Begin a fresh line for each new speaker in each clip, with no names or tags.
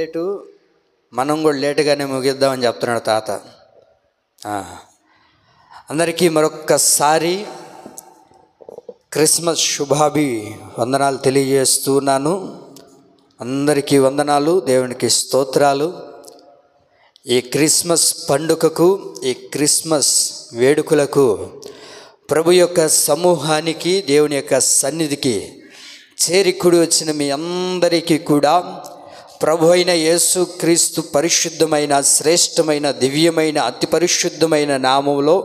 Late, మనం కూడా లేటుగానే ముగిద్దామని చెప్తున్నాడు తాత. అందరికీ మరొక్కసారి క్రిస్మస్ వందనాలు తెలియజేస్తున్నాను. అందరికీ వందనాలు, దేవునికి స్తోత్రాలు. ఈ క్రిస్మస్ పండుగకు, ఈ క్రిస్మస్ వేడుకలకు, ప్రభు యొక్క సమూహానికి, దేవుని యొక్క సన్నిధికి చేరికుడి వచ్చిన మీ అందరికీ కూడా ప్రభు అయిన యేసు క్రీస్తు పరిశుద్ధమైన, శ్రేష్టమైన, దివ్యమైన, అతి పరిశుద్ధమైన నామములో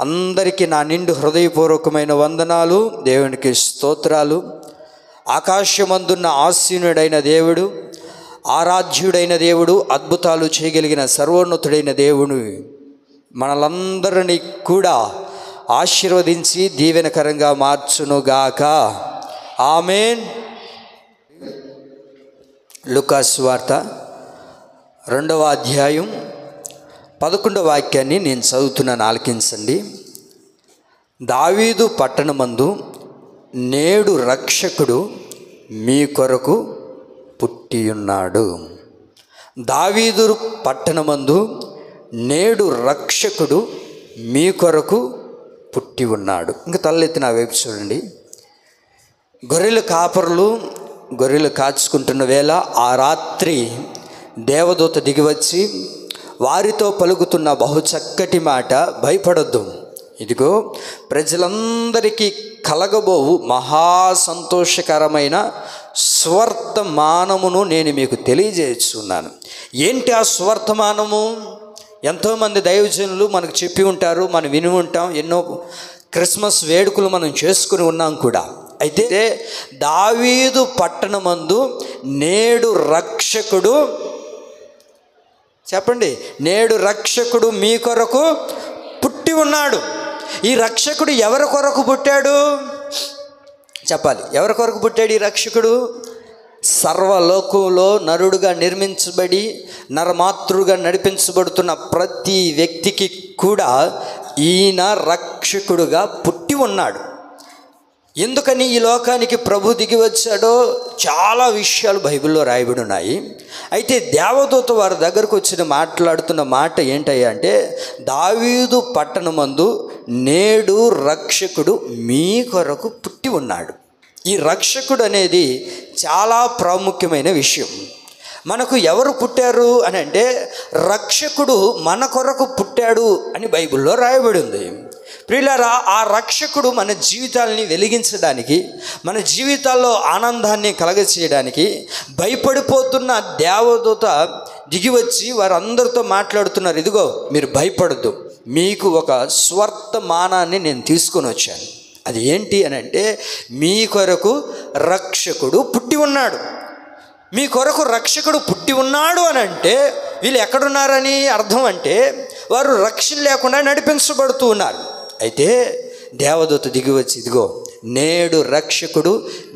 అందరికీ నా నిండు హృదయపూర్వకమైన వందనాలు, దేవునికి స్తోత్రాలు. ఆకాశమందున్న ఆసీనుడైన దేవుడు, ఆరాధ్యుడైన దేవుడు, అద్భుతాలు చేయగలిగిన సర్వోన్నతుడైన దేవుడు మనలందరినీ కూడా ఆశీర్వదించి దీవెనకరంగా మార్చునుగాక. ఆమేన్. లూకాసు సువార్త 2వ అధ్యాయం 11వ వాక్యాన్ని నేను చదువుతున్నాను, ఆలకించండి. దావీదు పట్టణమందు నేడు రక్షకుడు మీ కొరకు పుట్టియున్నాడు. దావీదు పట్టణమందు నేడు రక్షకుడు మీ కొరకు పుట్టి ఉన్నాడు. ఇంకా తలెత్తి నా వైపు చూడండి. గొర్రెల కాపరులు గొర్రెలు కాచుకుంటున్న వేళ ఆ రాత్రి దేవదూత దిగివచ్చి వారితో పలుకుతున్న బహు చక్కటి మాట, భయపడొద్దు, ఇదిగో ప్రజలందరికీ కలగబోవు మహా సంతోషకరమైన స్వర్తమానమును నేను మీకు తెలియజేస్తున్నాను. ఏంటి ఆ స్వర్తమానము? ఎంతోమంది దైవజనులు మనకు చెప్పి ఉంటారు, మనం విని ఉంటాం, ఎన్నో క్రిస్మస్ వేడుకలు మనం చేసుకుని ఉన్నాం కూడా. అయితే దావీదు పట్టణమందు నేడు రక్షకుడు, చెప్పండి, నేడు రక్షకుడు మీ కొరకు పుట్టి ఉన్నాడు. ఈ రక్షకుడు ఎవరి కొరకు పుట్టాడు? చెప్పాలి, ఎవరి కొరకు పుట్టాడు ఈ రక్షకుడు? సర్వలోకంలో నరుడుగా నిర్మించబడి నరమాతృగా నడిపించబడుతున్న ప్రతి వ్యక్తికి కూడా ఈయన రక్షకుడుగా పుట్టి ఉన్నాడు. ఎందుకని ఈ లోకానికి ప్రభు దిగి వచ్చాడో చాలా విషయాలు బైబిల్లో రాయబడి ఉన్నాయి. అయితే దేవదూత వారి దగ్గరకు వచ్చి మాట్లాడుతున్న మాట ఏంటయ్యా అంటే, దావీదు పట్టణమందు నేడు రక్షకుడు మీ కొరకు పుట్టి ఉన్నాడు. ఈ రక్షకుడు అనేది చాలా ప్రాముఖ్యమైన విషయం. మనకు ఎవరు పుట్టారు అని అంటే, రక్షకుడు మన కొరకు పుట్టాడు అని బైబిల్లో రాయబడి ఉంది. ప్రియులారా, ఆ రక్షకుడు మన జీవితాలని వెలిగించడానికి, మన జీవితాల్లో ఆనందాన్ని కలగచేయడానికి భయపడిపోతున్న దేవదూత దిగివచ్చి వారందరితో మాట్లాడుతున్నారు. ఇదిగో మీరు భయపడద్దు, మీకు ఒక స్వర్తమానాన్ని నేను తీసుకొని వచ్చాను. అది ఏంటి అని అంటే, మీ కొరకు రక్షకుడు పుట్టి ఉన్నాడు. మీ కొరకు రక్షకుడు పుట్టి ఉన్నాడు అని అంటే వీళ్ళు ఎక్కడున్నారని అర్థం అంటే, వారు రక్షణ లేకుండా నడిపించబడుతూ ఉన్నారు. అయితే దేవదూత దిగి వచ్చి, ఇదిగో నేడు రక్షకుడు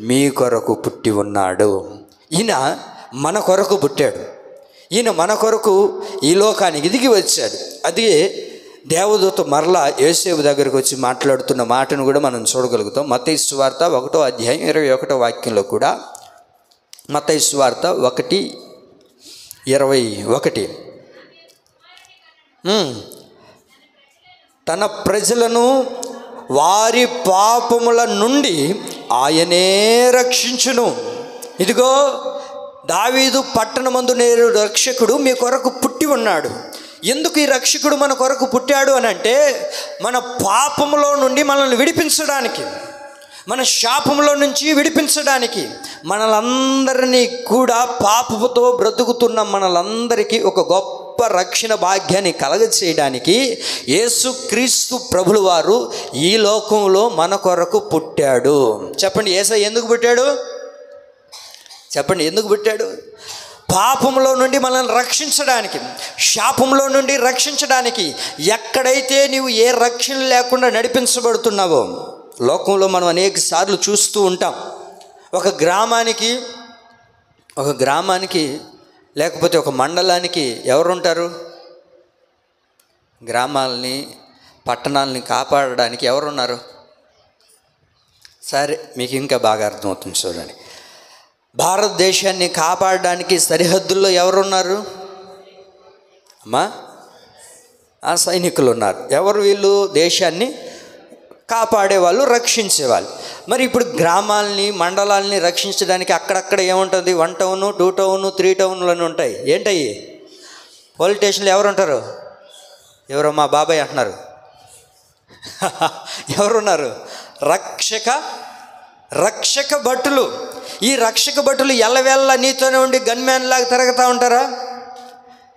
మీ కొరకు పుట్టి ఉన్నాడు. ఈయన మన కొరకు పుట్టాడు, ఈయన మన కొరకు ఈ లోకానికి దిగి వచ్చాడు. అది దేవదూత మరలా యోసేపు దగ్గరికి వచ్చి మాట్లాడుతున్న మాటను కూడా మనం చూడగలుగుతాం. మత్తయి సువార్త 1వ అధ్యాయం 21వ వాక్యంలో కూడా, మత్తయి సువార్త 1:21, తన ప్రజలను వారి పాపముల నుండి ఆయనే రక్షించును. ఇదిగో దావీదు పట్టణమందు నేడు రక్షకుడు మీ కొరకు పుట్టి ఉన్నాడు. ఎందుకు ఈ రక్షకుడు మన కొరకు పుట్టాడు అని అంటే, మన పాపములో నుండి మనల్ని విడిపించడానికి, మన శాపంలో నుంచి విడిపించడానికి, మనలందరినీ కూడా పాపముతో బ్రతుకుతున్న మనలందరికీ ఒక గొప్ప రక్షణ భాగ్యాన్ని కలగచేయడానికి యేసుక్రీస్తు ప్రభుల వారు ఈ లోకంలో మన కొరకు పుట్టాడు. చెప్పండి, యేసయ్య ఎందుకు పుట్టాడు? చెప్పండి, ఎందుకు పుట్టాడు? పాపంలో నుండి మనల్ని రక్షించడానికి, శాపంలో నుండి రక్షించడానికి. ఎక్కడైతే నీవు ఏ రక్షణ లేకుండా నడిపించబడుతున్నావో, లోకంలో మనం అనేక సార్లు చూస్తూ ఉంటాం. ఒక గ్రామానికి లేకపోతే ఒక మండలానికి ఎవరుంటారు? గ్రామాలని, పట్టణాలని కాపాడడానికి ఎవరున్నారు? సరే, మీకు ఇంకా బాగా అర్థమవుతుంది చూడండి. భారతదేశాన్ని కాపాడడానికి సరిహద్దుల్లో ఎవరున్నారు అమ్మా? ఆ సైనికులు ఉన్నారు. ఎవరు వీళ్ళు? దేశాన్ని కాపాడేవాళ్ళు, రక్షించేవాళ్ళు. మరి ఇప్పుడు గ్రామాలని, మండలాలని రక్షించడానికి అక్కడక్కడ ఏముంటుంది? 1 టౌను, 2 టౌను, 3 టౌన్లు అని ఉంటాయి. ఏంటయ్యి? పోలీస్ స్టేషన్లో ఎవరు ఉంటారు? ఎవరో మా బాబాయ్ అంటున్నారు. ఎవరున్నారు? రక్షక భటులు. ఈ రక్షక భటులు ఎల్లవేళ్ళ నీతోనే ఉండి గన్మ్యాన్ లాగా తిరుగుతూ ఉంటారా?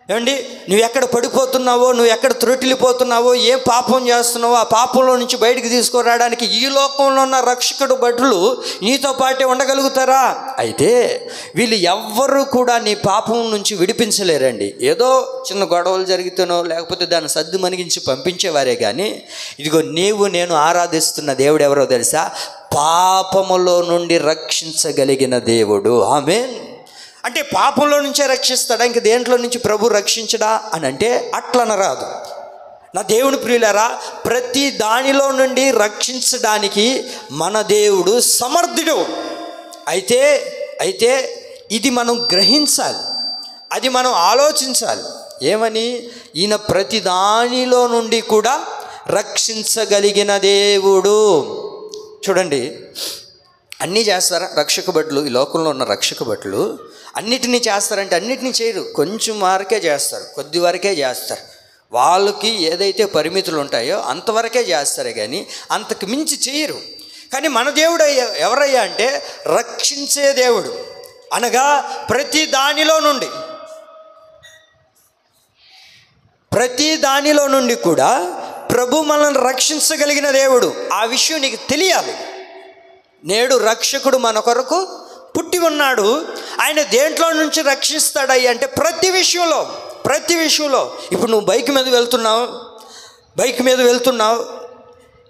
ఏమండి, నువ్వు ఎక్కడ పడిపోతున్నావో, నువ్వు ఎక్కడ త్రొట్టిల్లిపోతున్నావో, ఏం పాపం చేస్తున్నావో ఆ పాపంలో నుంచి బయటికి తీసుకురావడానికి ఈ లోకంలో ఉన్న రక్షకుడు భటులు నీతో పాటే ఉండగలుగుతారా? అయితే వీళ్ళు ఎవ్వరూ కూడా నీ పాపం నుంచి విడిపించలేరండి. ఏదో చిన్న గొడవలు జరిగితేనో లేకపోతే దాన్ని సర్దు మనిగించి పంపించేవారే కానీ, ఇదిగో నీవు నేను ఆరాధిస్తున్న దేవుడు ఎవరో తెలుసా? పాపములో నుండి రక్షించగలిగిన దేవుడు. ఆమేన్. అంటే పాపంలో నుంచే రక్షిస్తాడా? ఇంక దేంట్లో నుంచి ప్రభు రక్షించడా అని అంటే అట్లనరాదు. నా దేవుని ప్రియులారా, ప్రతి దానిలో నుండి రక్షించడానికి మన దేవుడు సమర్థుడు. అయితే ఇది మనం గ్రహించాలి, అది మనం ఆలోచించాలి. ఏమని? ఈయన ప్రతి దానిలో నుండి కూడా రక్షించగలిగిన దేవుడు. చూడండి, అన్నీ చేస్తారా రక్షక భటులు? ఈ లోకంలో ఉన్న రక్షక భటులు అన్నిటినీ చేస్తారంటే అన్నిటినీ చేయరు. కొంచెం వరకే చేస్తారు, కొద్ది వరకే చేస్తారు. వాళ్ళకి ఏదైతే పరిమితులు ఉంటాయో అంతవరకే చేస్తారే కానీ అంతకు మించి చేయరు. కానీ మన దేవుడు ఎవరయ్యా అంటే రక్షించే దేవుడు. అనగా ప్రతి దానిలో నుండి కూడా ప్రభు మనల్ని రక్షించగలిగిన దేవుడు. ఆ విషయం నీకు తెలియాలి. నేడు రక్షకుడు మన కొరకు పుట్టి ఉన్నాడు. ఆయన దేంట్లో నుంచి రక్షిస్తాడయ్య అంటే ప్రతి విషయంలో. ఇప్పుడు నువ్వు బైక్ మీద వెళ్తున్నావు,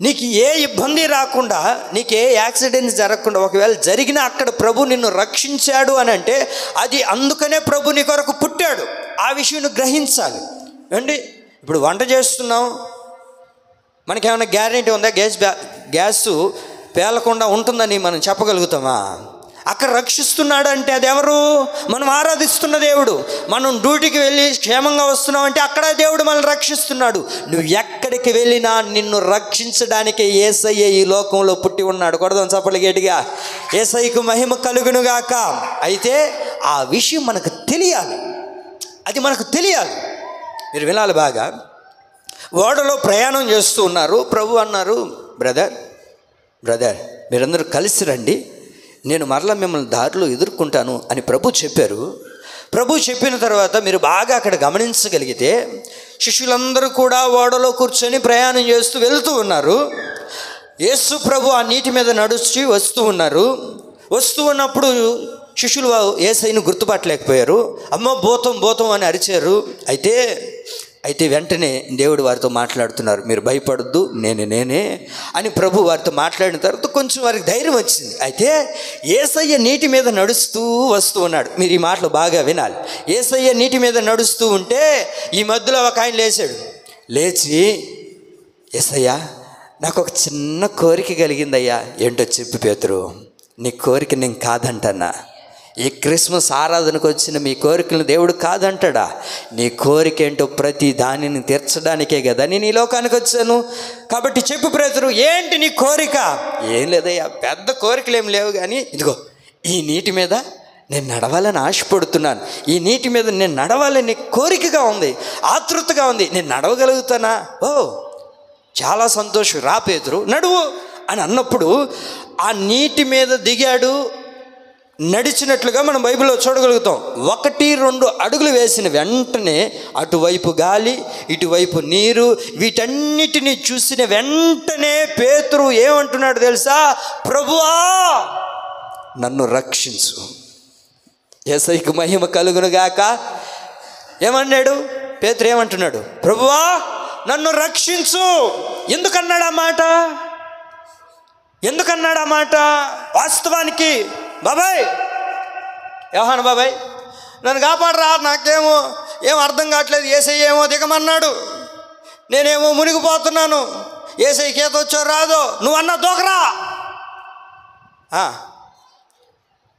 నీకు ఏ ఇబ్బంది రాకుండా, నీకు ఏ యాక్సిడెంట్స్ జరగకుండా, ఒకవేళ జరిగినా అక్కడ ప్రభు నిన్ను రక్షించాడు అని అంటే అది అందుకనే ప్రభు నీ కొరకు పుట్టాడు. ఆ విషయం గ్రహించాలి. ఏమండి, ఇప్పుడు వంట చేస్తున్నాం, మనకేమైనా గ్యారెంటీ ఉందా? గ్యాస్ పేలకుండా ఉంటుందని మనం చెప్పగలుగుతామా? అక్కడ రక్షిస్తున్నాడు అంటే అది ఎవరు? మనం ఆరాధిస్తున్న దేవుడు. మనం డ్యూటీకి వెళ్ళి క్షేమంగా వస్తున్నాం అంటే అక్కడ దేవుడు మనల్ని రక్షిస్తున్నాడు. నువ్వు ఎక్కడికి వెళ్ళినా నిన్ను రక్షించడానికి యేసయ్య ఈ లోకంలో పుట్టి ఉన్నాడు. కొడదాం చప్పట్లు గట్టిగా. యేసయ్యకు మహిమ కలుగునుగాక. అయితే ఆ విషయం మనకు తెలియాలి, అది మనకు తెలియాలి. మీరు వినాలి బాగా. ఓడలో ప్రయాణం చేస్తూ ఉన్నారు. ప్రభు అన్నారు, బ్రదర్ మీరందరూ కలిసి రండి, నేను మరలా మిమ్మల్ని దారిలో ఎదుర్కొంటాను అని ప్రభు చెప్పారు. ప్రభు చెప్పిన తర్వాత మీరు బాగా అక్కడ గమనించగలిగితే శిష్యులందరూ కూడా ఓడలో కూర్చొని ప్రయాణం చేస్తూ వెళ్తూ ఉన్నారు. యేసు ప్రభు ఆ నీటి మీద నడుచి వస్తూ ఉన్నారు. వస్తూ ఉన్నప్పుడు శిష్యులు యేసయ్యను గుర్తుపట్టలేకపోయారు. అమ్మో భూతం అని అరిచారు. అయితే వెంటనే దేవుడు వారితో మాట్లాడుతున్నారు, మీరు భయపడద్దు, నేనే అని ప్రభు వారితో మాట్లాడిన తర్వాత కొంచెం వారికి ధైర్యం వచ్చింది. అయితే యేసయ్య నీటి మీద నడుస్తూ వస్తూ ఉన్నాడు. మీరు ఈ మాటలు బాగా వినాలి. యేసయ్య నీటి మీద నడుస్తూ ఉంటే ఈ మధ్యలో ఒక ఆయన లేచి, యేసయ్య నాకు ఒక చిన్న కోరిక కలిగిందయ్యా. ఏంటో చెప్పు పేతురు, నీ కోరిక నేను కాదంటన్నా. ఈ క్రిస్మస్ ఆరాధనకు వచ్చిన మీ కోరికలను దేవుడు కాదంటాడా? నీ కోరిక ఏంటో ప్రతి దానిని తీర్చడానికే కదా నేను ఈ లోకానికి వచ్చాను. కాబట్టి చెప్పు పేతురు, ఏంటి నీ కోరిక? ఏం లేదయ్యా, పెద్ద కోరికలు ఏం లేవు, కానీ ఇదిగో ఈ నీటి మీద నేను నడవాలని ఆశపడుతున్నాను. ఈ నీటి మీద నేను నడవాలని కోరికగా ఉంది, ఆతృతగా ఉంది. నేను నడవగలుగుతానా? ఓ చాలా సంతోషం, రా పేతురు నడువు అని అన్నప్పుడు ఆ నీటి మీద దిగాడు. నడిచినట్లుగా మనం బైబిల్లో చూడగలుగుతాం. 1-2 అడుగులు వేసిన వెంటనే అటువైపు గాలి, ఇటువైపు నీరు, వీటన్నిటిని చూసిన వెంటనే పేతురు ఏమంటున్నాడు తెలుసా? ప్రభువా నన్ను రక్షించు. యేసయ్యకు మహిమ కలుగునుగాక. ఏమన్నాడు పేతురు? ఏమంటున్నాడు? ప్రభువా నన్ను రక్షించు. ఎందుకన్నాడు ఆ మాట? వాస్తవానికి యోహాను బాబాయ్ నన్ను కాపాడరా, నాకేమో ఏం అర్థం కావట్లేదు, యేసయ్య ఏమో దిగమన్నాడు, నేనేమో మునిగిపోతున్నాను, యేసయ్యకి ఈత వచ్చో రాదో, నువ్వన్నా దూకరా.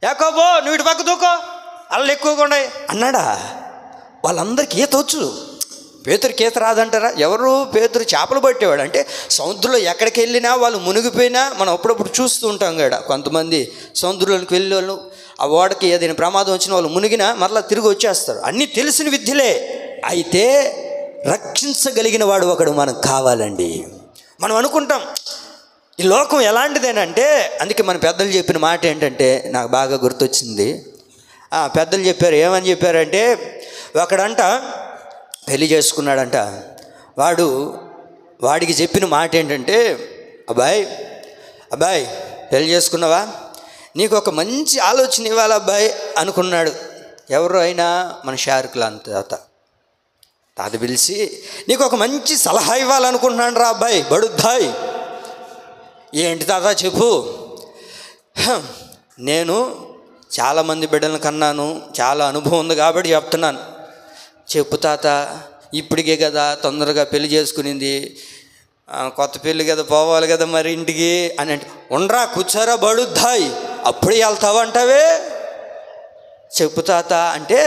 యాకోబో నువ్వు ఇటు పక్క దూకో, అల్లలు ఎక్కువగా ఉన్నాయి అన్నాడా? వాళ్ళందరికీ ఈత వచ్చు, పేతురికి ఈత రాదంటారా? ఎవరు? పేతురు చేపలు పట్టేవాడు. అంటే సముద్రంలో ఎక్కడికి వెళ్ళినా వాళ్ళు మునిగిపోయినా మనం అప్పుడప్పుడు చూస్తూ ఉంటాం కదా. కొంతమంది సముద్రంలోకి వెళ్ళే వాళ్ళు ఆ ఓడకి ఏదైనా ప్రమాదం వచ్చిన వాళ్ళు మునిగినా మరలా తిరిగి వచ్చేస్తారు. అన్నీ తెలిసిన విద్యలే. అయితే రక్షించగలిగిన వాడు ఒకడు మనకు కావాలండి. మనం అనుకుంటాం ఈ లోకం ఎలాంటిదేనంటే, అందుకే మన పెద్దలు చెప్పిన మాట ఏంటంటే నాకు బాగా గుర్తొచ్చింది. పెద్దలు చెప్పారు, ఏమని చెప్పారంటే, ఒకడంట పెళ్లి చేసుకున్నాడంట. వాడికి చెప్పిన మాట ఏంటంటే, అబ్బాయి పెళ్లి చేసుకున్నావా, నీకు ఒక మంచి ఆలోచన ఇవ్వాలి అబ్బాయి అనుకున్నాడు. ఎవరు అయినా మన షారుఖ్లాన్ తాత పిలిచి, నీకు ఒక మంచి సలహా ఇవ్వాలనుకుంటున్నాను రా అబ్బాయి బడుద్దాయ్. ఏంటి తాత చెప్పు. నేను చాలామంది బిడ్డలను కన్నాను, చాలా అనుభవం ఉంది కాబట్టి చెప్తున్నాను. చెప్పు తాత, ఇప్పటికే కదా తొందరగా పెళ్లి చేసుకునింది, కొత్త పెళ్ళి కదా, పోవాలి కదా మరి ఇంటికి అని అంటే, ఉండరా కూర్చోరా బడుద్దాయ్, అప్పుడే వెళ్తావు అంటావే, చెప్పు తాత అంటే,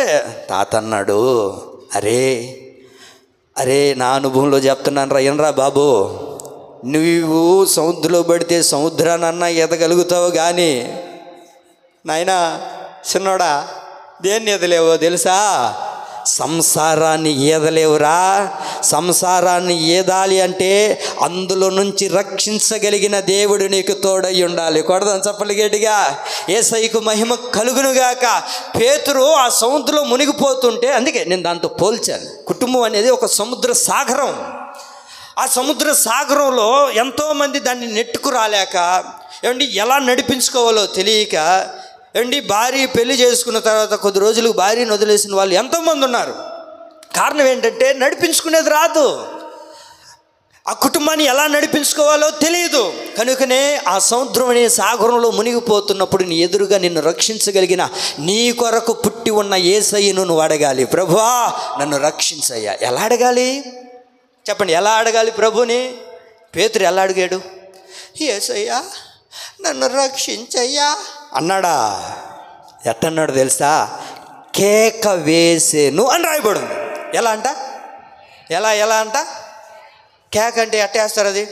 తాత అన్నాడు, అరే నా అనుభవంలో చెప్తున్నాను రా, ఏనరా బాబు, నువ్వు సముద్రంలో పడితే సముద్రానన్నా ఎదగలుగుతావు కానీ నాయనా చిన్నోడా దేన్ని ఎదలేవో తెలుసా? సంసారాన్ని ఈదలేవురా. సంసారాన్ని ఈదాలి అంటే అందులో నుంచి రక్షించగలిగిన దేవుడు నీకు తోడై ఉండాలి. కొడదాం చప్పలు గట్టిగా. యేసయ్యకు మహిమ కలుగునుగాక. పేతురు ఆ సముద్రంలో మునిగిపోతుంటే, అందుకే నేను దాంతో పోల్చాను. కుటుంబం అనేది ఒక సముద్ర సాగరం. ఆ సముద్ర సాగరంలో ఎంతోమంది దాన్ని నెట్టుకు రాలేక, ఏమండి ఎలా నడిపించుకోవాలో తెలియక, ఏమండి భార్య పెళ్లి చేసుకున్న తర్వాత కొద్ది రోజులకు భార్యను వదిలేసిన వాళ్ళు ఎంతోమంది ఉన్నారు. కారణం ఏంటంటే నడిపించుకునేది రాదు, ఆ కుటుంబాన్ని ఎలా నడిపించుకోవాలో తెలియదు. కనుకనే ఆ సముద్రం అనే సాగరంలో మునిగిపోతున్నప్పుడు నీ ఎదురుగా నిన్ను రక్షించగలిగిన నీ కొరకు పుట్టి ఉన్న యేసయ్యను నువ్వు అడగాలి, ప్రభువా నన్ను రక్షించయ్యా. ఎలా అడగాలి చెప్పండి? ఎలా అడగాలి ప్రభుని? పేతురు ఎలా అడిగాడు? యేసయ్యా నన్ను రక్షించయ్యా అన్నాడా? ఎట్టన్నాడు తెలుసా? కేక వేసేను అని రాయబడు. ఎలా అంట? ఎలా అంట? కేక అంటే ఎట్టేస్తారు అది?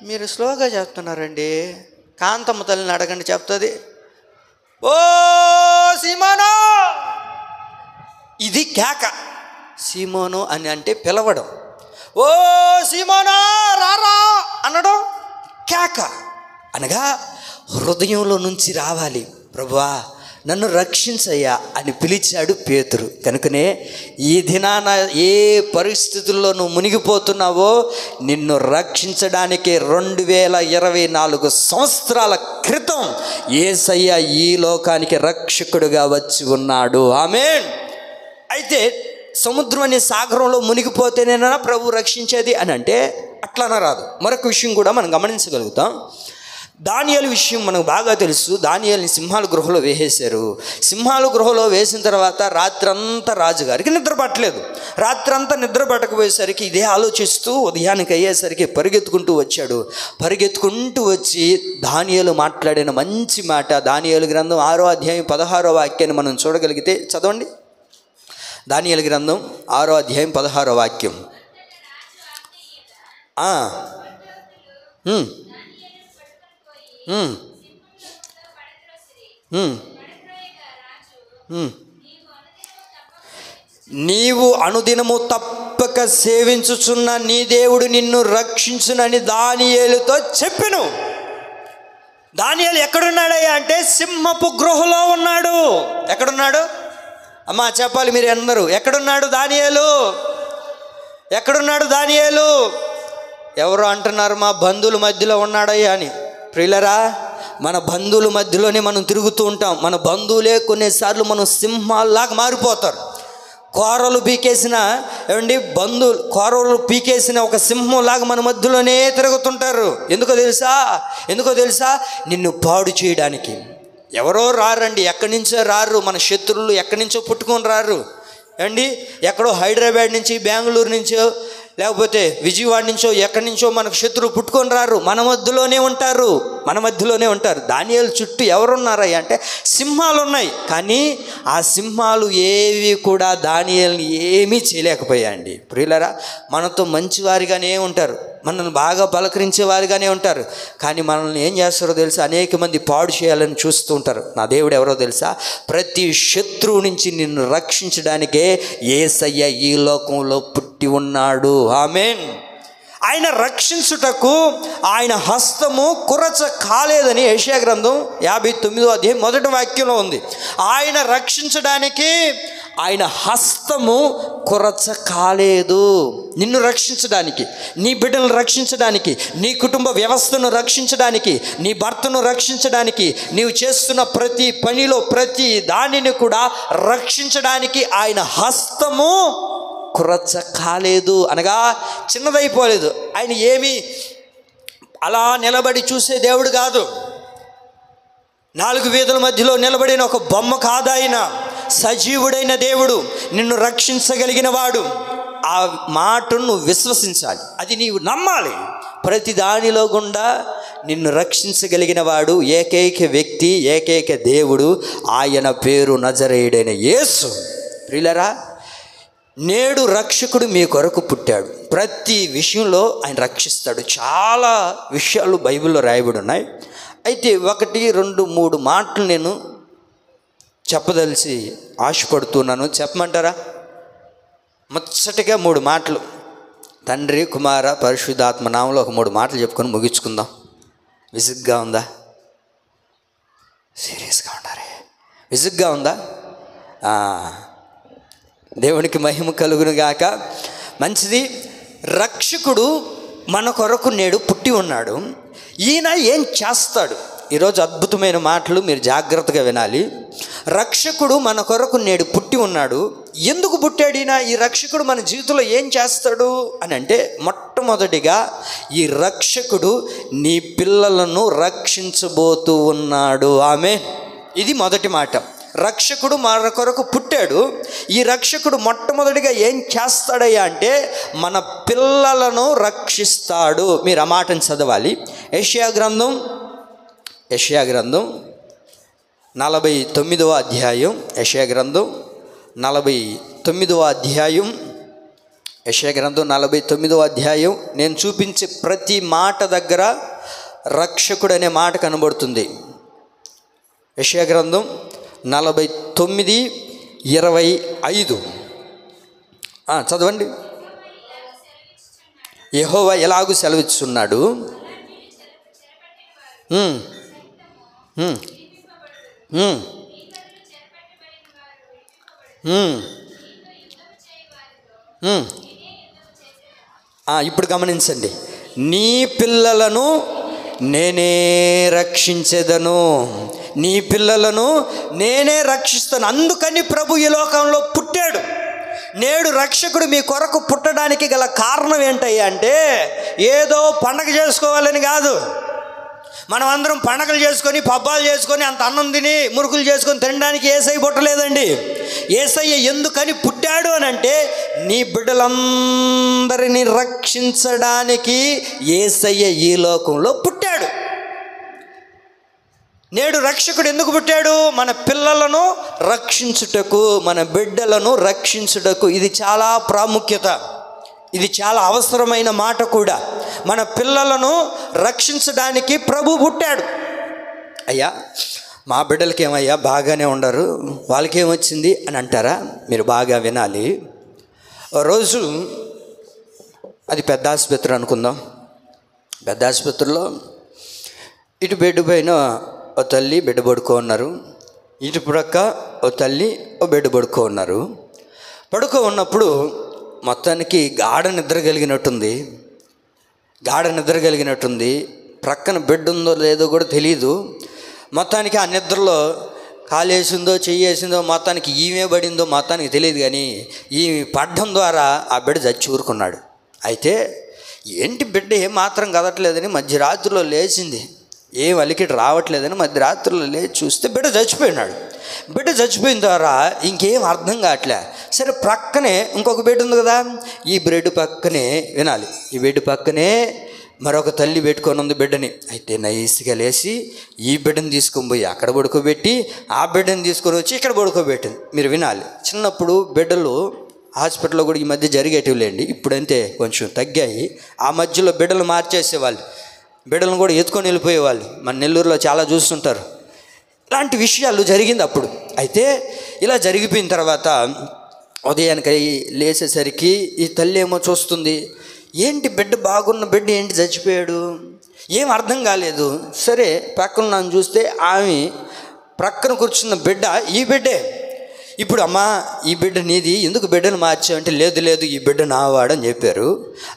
మీరు స్లోగా చెప్తున్నారండి. కాంతమ్మ తల్లిని అడగండి, చెప్తుంది. ఓ సీమోను, ఇది కేక. సీమోను అని అంటే పిలవడం. ఓ సీమోనా రారా అనడం కేక. అనగా హృదయంలో నుంచి రావాలి, ప్రభువా నన్ను రక్షించయ్యా అని పిలిచాడు పేతురు. కనుకనే ఈ దినాన ఏ పరిస్థితుల్లో నువ్వు మునిగిపోతున్నావో నిన్ను రక్షించడానికి 2024 సంవత్సరాల క్రితం యేసయ్య ఈ లోకానికి రక్షకుడుగా వచ్చి ఉన్నాడు. ఆమేన్. అయితే సముద్రం అనే సాగరంలో మునిగిపోతేనేనా ప్రభు రక్షించేది అని అంటే అట్లనే రాదు. మరొక విషయం కూడా మనం గమనించగలుగుతాం. దానియేలు విషయం మనకు బాగా తెలుసు. దానియేలుని సింహాల గృహలో వేసేశారు. సింహాల గృహలో వేసిన తర్వాత రాత్రంతా రాజుగారికి నిద్ర పట్టలేదు. రాత్రంతా నిద్ర పట్టకపోయేసరికి ఇదే ఆలోచిస్తూ ఉదయానికి అయ్యేసరికి పరిగెత్తుకుంటూ వచ్చాడు. పరిగెత్తుకుంటూ వచ్చి దానియేలు మాట్లాడిన మంచి మాట, దానియేలు గ్రంథం 6వ అధ్యాయం 16వ వాక్యాన్ని మనం చూడగలిగితే చదవండి. దానియేలు గ్రంథం 6వ అధ్యాయం 16వ వాక్యం. నీవు అనుదినము తప్పక సేవించుచున్న నీ దేవుడు నిన్ను రక్షించునని దానియేలుతో చెప్పెను. దానియేలు ఎక్కడున్నాడయ్యా అంటే సింహపు గృహలో ఉన్నాడు. ఎక్కడున్నాడు అమ్మా చెప్పాలి మీరు అందరూ? ఎక్కడున్నాడు దానియేలు? ఎక్కడున్నాడు దానియేలు? ఎవరు అంటున్నారు మా బంధువుల మధ్యలో ఉన్నాడయ్యా అని. ప్రియులరా, మన బంధువుల మధ్యలోనే మనం తిరుగుతూ ఉంటాం. మన బంధువులే కొన్నిసార్లు మనం సింహాల్లాగా మారిపోతారు. కూరలు పీకేసిన ఏమండి బంధువులు కూరలు పీకేసిన ఒక సింహంలాగా మన మధ్యలోనే తిరుగుతుంటారు. ఎందుకో తెలుసా? నిన్ను పాడు చేయడానికి. ఎవరో రారండి, ఎక్కడి నుంచో రారు. మన శత్రువులు ఎక్కడి నుంచో పుట్టుకొని రారు అండి. ఎక్కడో హైదరాబాద్ నుంచి, బెంగళూరు నుంచో లేకపోతే విజయవాడ నుంచో ఎక్కడి నుంచో మనకు శత్రువు పుట్టుకొని రారు, మన మధ్యలోనే ఉంటారు. దానియేలు చుట్టూ ఎవరున్నారయ్యా అంటే సింహాలు ఉన్నాయి. కానీ ఆ సింహాలు ఏవి కూడా దానియేలుని ఏమీ చేయలేకపోయాయండి. ప్రియులారా, మనతో మంచివారిగానే ఉంటారు, మనల్ని బాగా పలకరించేవారిగానే ఉంటారు. కానీ మనల్ని ఏం చేస్తారో తెలుసా, అనేక మంది పాడు చేయాలని చూస్తూ ఉంటారు. నా దేవుడు ఎవరో తెలుసా, ప్రతి శత్రువు నుంచి నిన్ను రక్షించడానికే యేసయ్య ఈ లోకంలో పుట్టి ఉన్నాడు. ఆమేన్. ఆయన రక్షించుటకు ఆయన హస్తము కురచ కాలేదని యెషయా గ్రంథం 59వ అధ్యాయం 1వ వాక్యంలో ఉంది. ఆయన రక్షించడానికి ఆయన హస్తము కురచ కాలేదు. నిన్ను రక్షించడానికి, నీ బిడ్డలను రక్షించడానికి, నీ కుటుంబ వ్యవస్థను రక్షించడానికి, నీ భర్తను రక్షించడానికి, నీవు చేస్తున్న ప్రతి పనిలో ప్రతి దానిని కూడా రక్షించడానికి ఆయన హస్తము కురచ కాలేదు, అనగా చిన్నదైపోలేదు. ఆయన ఏమి అలా నిలబడి చూసే దేవుడు కాదు, 4 వీధుల మధ్యలో నిలబడిన ఒక బొమ్మ కాదు. ఆయన సజీవుడైన దేవుడు, నిన్ను రక్షించగలిగిన వాడు. ఆ మాటను నువ్వు విశ్వసించాలి, అది నీవు నమ్మాలి. ప్రతి దానిలో గుండా నిన్ను రక్షించగలిగిన వాడు ఏకైక వ్యక్తి, ఏకైక దేవుడు. ఆయన పేరు నజరేయుడైన యేసు. ప్రియులారా, నేడు రక్షకుడు మీ కొరకు పుట్టాడు. ప్రతి విషయంలో ఆయన రక్షిస్తాడు. చాలా విషయాలు బైబిల్లో రాయబడి ఉన్నాయి. అయితే 1, 2, 3 మాటలు నేను చెప్పదలిసి ఆశపడుతున్నాను. చెప్పమంటారా? ముచ్చటగా 3 మాటలు, తండ్రి, కుమార, పరిశుద్ధాత్మ నామంలో ఒక 3 మాటలు చెప్పుకొని ముగించుకుందాం. విసుగ్గా ఉందా? సీరియస్గా ఉండారే. విసుగ్గా ఉందా? దేవునికి మహిమ కలుగును గాక. మంచిది. రక్షకుడు మన కొరకు నేడు పుట్టి ఉన్నాడు. ఈయన ఏం చేస్తాడు? ఈరోజు అద్భుతమైన మాటలు మీరు జాగ్రత్తగా వినాలి. రక్షకుడు మన కొరకు నేడు పుట్టి ఉన్నాడు. ఎందుకు పుట్టాడు ఈయన? ఈ రక్షకుడు మన జీవితంలో ఏం చేస్తాడు అని అంటే, మొట్టమొదటిగా ఈ రక్షకుడు నీ పిల్లలను రక్షించబోతూ ఉన్నాడు. ఆమేన్. ఇది మొదటి మాట. రక్షకుడు మన కొరకు పుట్టాడు. ఈ రక్షకుడు మొట్టమొదటిగా ఏం చేస్తాడయ్యా అంటే మన పిల్లలను రక్షిస్తాడు. మీరు ఆ మాటను చదవాలి. యెషయా గ్రంథం 49వ అధ్యాయం. యెషయా గ్రంథం 49వ అధ్యాయం. యెషయా గ్రంథం 49వ అధ్యాయం. నేను చూపించే ప్రతి మాట దగ్గర రక్షకుడు అనే మాట కనబడుతుంది. యెషయా గ్రంథం 49:25 చదవండి. యెహోవా ఎలాగూ సెలవిస్తున్నాడు, ఇప్పుడు గమనించండి. నీ పిల్లలను నేనే రక్షించెదను, నీ పిల్లలను నేనే రక్షిస్తాను. అందుకని ప్రభు ఈ లోకంలో పుట్టాడు. నేడు రక్షకుడు మీ కొరకు పుట్టడానికి గల కారణం ఏంటయ్యా అంటే, ఏదో పండగ చేసుకోవాలని కాదు. మనం అందరం పండగలు చేసుకొని, పబ్బాలు చేసుకొని, అంత అన్నం తిని, మురుకులు చేసుకొని తినడానికి యేసయ్య పుట్టలేదండి. యేసయ్య ఎందుకని పుట్టాడు అని అంటే, నీ బిడ్డలందరినీ రక్షించడానికి యేసయ్య ఈ లోకంలో పుట్టాడు. నేడు రక్షకుడు ఎందుకు పుట్టాడు? మన పిల్లలను రక్షించుటకు, మన బిడ్డలను రక్షించుటకు. ఇది చాలా ప్రాముఖ్యత, ఇది చాలా అవసరమైన మాట కూడా. మన పిల్లలను రక్షించడానికి ప్రభు పుట్టాడు. అయ్యా, మా బిడ్డలకి ఏమయ్యా బాగానే ఉండరు, వాళ్ళకి ఏమొచ్చింది అని అంటారా? మీరు బాగా వినాలి. రోజు అది పెద్ద ఆసుపత్రి అనుకుందాం. పెద్ద ఆసుపత్రిలో ఇటు బెడ్ పైన ఓ తల్లి బిడ్డ పడుకో ఉన్నారు, ఇటు ప్రక్క ఓ తల్లి ఓ బిడ్డ పడుకో ఉన్నారు. పడుకో ఉన్నప్పుడు మొత్తానికి గాఢ నిద్ర కలిగినట్టుంది. ప్రక్కన బిడ్డ ఉందో లేదో కూడా తెలియదు. మొత్తానికి ఆ నిద్రలో కాలేసిందో చెయ్యేసిందో, మొత్తానికి ఈమె పడిందో మొత్తానికి తెలియదు. కానీ ఈమె పడ్డం ద్వారా ఆ బిడ్డ చచ్చి ఊరుకున్నాడు. అయితే ఏంటి బిడ్డ ఏమాత్రం కదట్లేదని మధ్యరాత్రిలో లేచింది, ఏం అలికిటి రావట్లేదని మధ్యరాత్రిలో లేచి చూస్తే బిడ్డ చచ్చిపోయినాడు. బిడ్డ చచ్చిపోయిన ద్వారా ఇంకేం అర్థం కావట్లే. సరే ప్రక్కనే ఇంకొక బెడ్ ఉంది కదా, ఈ బెడ్ పక్కనే వినాలి, ఈ బెడ్ పక్కనే మరొక తల్లి పెట్టుకొని ఉంది బిడ్డని. అయితే నైస్గా లేచి ఈ బిడ్డని తీసుకొని పోయి అక్కడ పడుకోబెట్టి ఆ బిడ్డని తీసుకొని వచ్చి ఇక్కడ పడుకోబెట్టింది. మీరు వినాలి, చిన్నప్పుడు బిడ్డలు హాస్పిటల్లో కూడా ఈ మధ్య జరిగేటివి లేండి, ఇప్పుడంతే కొంచెం తగ్గాయి. ఆ మధ్యలో బిడ్డలు మార్చేసేవాళ్ళు, బిడ్డలను కూడా ఎత్తుకొని వెళ్ళిపోయేవాళ్ళు. మన నెల్లూరులో చాలా చూస్తుంటారు. ఇలాంటి విషయాలు జరిగింది అప్పుడు. అయితే ఇలా జరిగిపోయిన తర్వాత ఉదయానికి లేచేసరికి ఈ తల్లి ఏమో చూస్తుంది, ఏంటి బిడ్డ బాగున్న బిడ్డ ఏంటి చచ్చిపోయాడు, ఏం అర్థం కాలేదు. సరే పక్కన నన్ను చూస్తే ఆమె ప్రక్కన కూర్చున్న బిడ్డ ఈ బిడ్డే. ఇప్పుడు అమ్మా ఈ బిడ్డ నీది, ఎందుకు బిడ్డను మార్చావంటే లేదు లేదు ఈ బిడ్డ నావాడని చెప్పారు.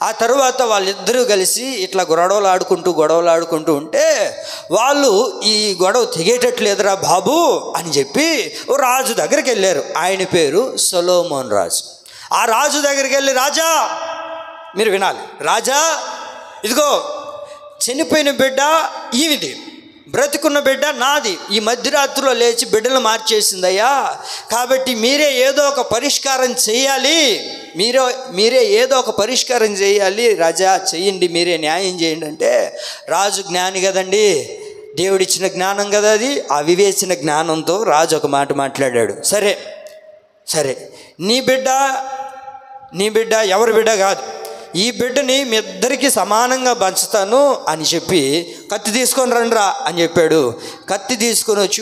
ఆ తర్వాత వాళ్ళిద్దరూ కలిసి ఇట్లా గొడవలు ఆడుకుంటూ ఉంటే వాళ్ళు ఈ గొడవ తెగేటట్లేదురా బాబు అని చెప్పి ఓ రాజు దగ్గరికి వెళ్ళారు. ఆయన పేరు సొలొమోన్ రాజు. ఆ రాజు దగ్గరికి వెళ్ళి, రాజా మీరు వినాలి, రాజా ఇదిగో చనిపోయిన బిడ్డ ఈవిది, బ్రతికున్న బిడ్డ నాది, ఈ మధ్యరాత్రిలో లేచి బిడ్డలు మార్చేసిందయ్యా, కాబట్టి మీరే ఏదో ఒక పరిష్కారం చేయాలి, మీరే ఏదో ఒక పరిష్కారం చేయాలి రాజా, చెయ్యండి, మీరే న్యాయం చేయండి అంటే, రాజు జ్ఞాని కదండి, దేవుడిచ్చిన జ్ఞానం కదా అది. ఆ వివేచన జ్ఞానంతో రాజు ఒక మాట మాట్లాడాడు. సరే నీ బిడ్డ ఎవరి బిడ్డ కాదు, ఈ బిడ్డని మీ ఇద్దరికి సమానంగా పంచుతాను అని చెప్పి కత్తి తీసుకొని రండిరా అని చెప్పాడు. కత్తి తీసుకొని వచ్చి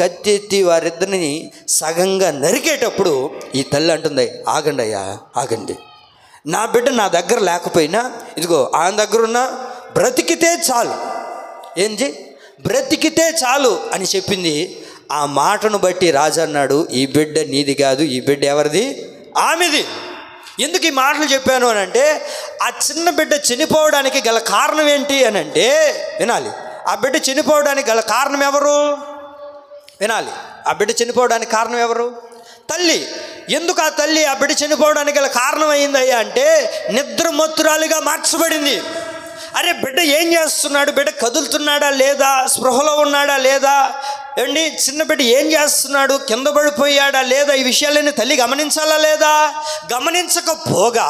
కత్తి ఎత్తి వారిద్దరిని సగంగా నరికేటప్పుడు ఈ తల్లి అంటుంది, ఆగండి అయ్యా ఆగండి, నా బిడ్డ నా దగ్గర లేకపోయినా ఇదిగో ఆయన దగ్గర ఉన్న బ్రతికితే చాలు, బ్రతికితే చాలు అని చెప్పింది. ఆ మాటను బట్టి రాజు అన్నాడు, ఈ బిడ్డ నీది కాదు, ఈ బిడ్డ ఎవరిది, ఆమెది. ఎందుకు ఈ మాటలు చెప్పాను అని అంటే, ఆ చిన్న బిడ్డ చనిపోవడానికి గల కారణం ఏంటి అని అంటే, వినాలి, ఆ బిడ్డ చనిపోవడానికి గల కారణం ఎవరు, వినాలి, ఆ బిడ్డ చనిపోవడానికి కారణం ఎవరు, తల్లి. ఎందుకు ఆ తల్లి ఆ బిడ్డ చనిపోవడానికి గల కారణం అయిందయ్యా అంటే, నిద్రమత్తురాలిగా మార్చబడింది. అరే బిడ్డ ఏం చేస్తున్నాడు, బిడ్డ కదులుతున్నాడా లేదా, స్పృహలో ఉన్నాడా లేదా, ఏమండి చిన్న బిడ్డ ఏం చేస్తున్నాడు, కింద పడిపోయాడా లేదా, ఈ విషయాలన్నీ తల్లి గమనించాలా లేదా, గమనించకపోగా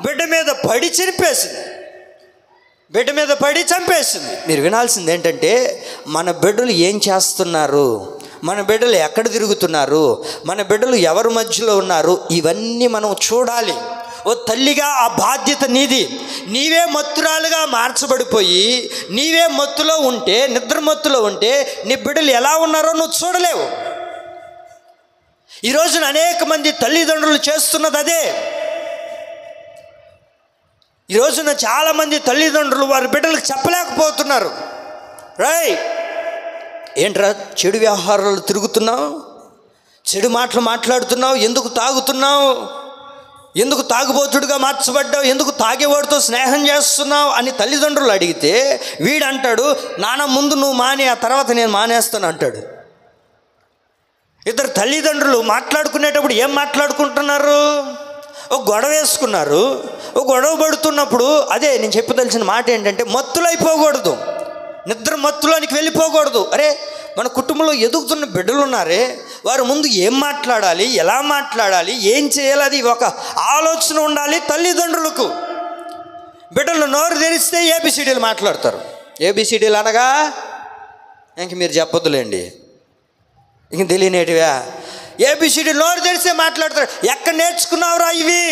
బిడ్డ మీద పడి చంపేసింది. మీరు వినాల్సింది ఏంటంటే, మన బిడ్డలు ఏం చేస్తున్నారు, మన బిడ్డలు ఎక్కడ తిరుగుతున్నారు, మన బిడ్డలు ఎవరి మధ్యలో ఉన్నారు, ఇవన్నీ మనం చూడాలి. ఓ తల్లిగా ఆ బాధ్యత నీది. నీవే మత్తురాలుగా మార్చబడిపోయి నీవే మత్తులో ఉంటే, నిద్ర మత్తులో ఉంటే నీ బిడ్డలు ఎలా ఉన్నారో నువ్వు చూడలేవు. ఈరోజున అనేక మంది తల్లిదండ్రులు చేస్తున్నది అదే. ఈరోజున చాలామంది తల్లిదండ్రులు వారి బిడ్డలకు చెప్పలేకపోతున్నారు. ఏంట్రా చెడు వ్యవహారాలు తిరుగుతున్నావు, చెడు మాటలు మాట్లాడుతున్నావు, ఎందుకు తాగుతున్నావు, ఎందుకు తాగుబోతుడుగా మార్చబడ్డావు, ఎందుకు తాగేవాడితో స్నేహం చేస్తున్నావు అని తల్లిదండ్రులు అడిగితే వీడంటాడు, నాన్న ముందు నువ్వు మానే, ఆ తర్వాత నేను మానేస్తాను అంటాడు. ఇద్దరు తల్లిదండ్రులు మాట్లాడుకునేటప్పుడు ఏం మాట్లాడుకుంటున్నారు, ఒక గొడవ వేసుకున్నారు. ఒక గొడవ పడుతున్నప్పుడు అదే నేను చెప్పదలిసిన మాట ఏంటంటే, మత్తులైపోకూడదు, నిద్ర మత్తులోనికి వెళ్ళిపోకూడదు. అరే మన కుటుంబంలో ఎదుగుతున్న బిడ్డలు ఉన్నారే, వారి ముందు ఏం మాట్లాడాలి, ఎలా మాట్లాడాలి, ఏం చేయాలి, అది ఒక ఆలోచన ఉండాలి తల్లిదండ్రులకు. బిడ్డలు నోరు తెరిస్తే ఏబిసిడీలు మాట్లాడతారు. ఏబిసిడీలు అనగా ఇంక మీరు చెప్పొద్దులేండి, ఇంక తెలియనేటివా, ఏబిసిడీ నోరు తెరిస్తే మాట్లాడతారు. ఎక్కడ నేర్చుకున్నావురా ఇవి,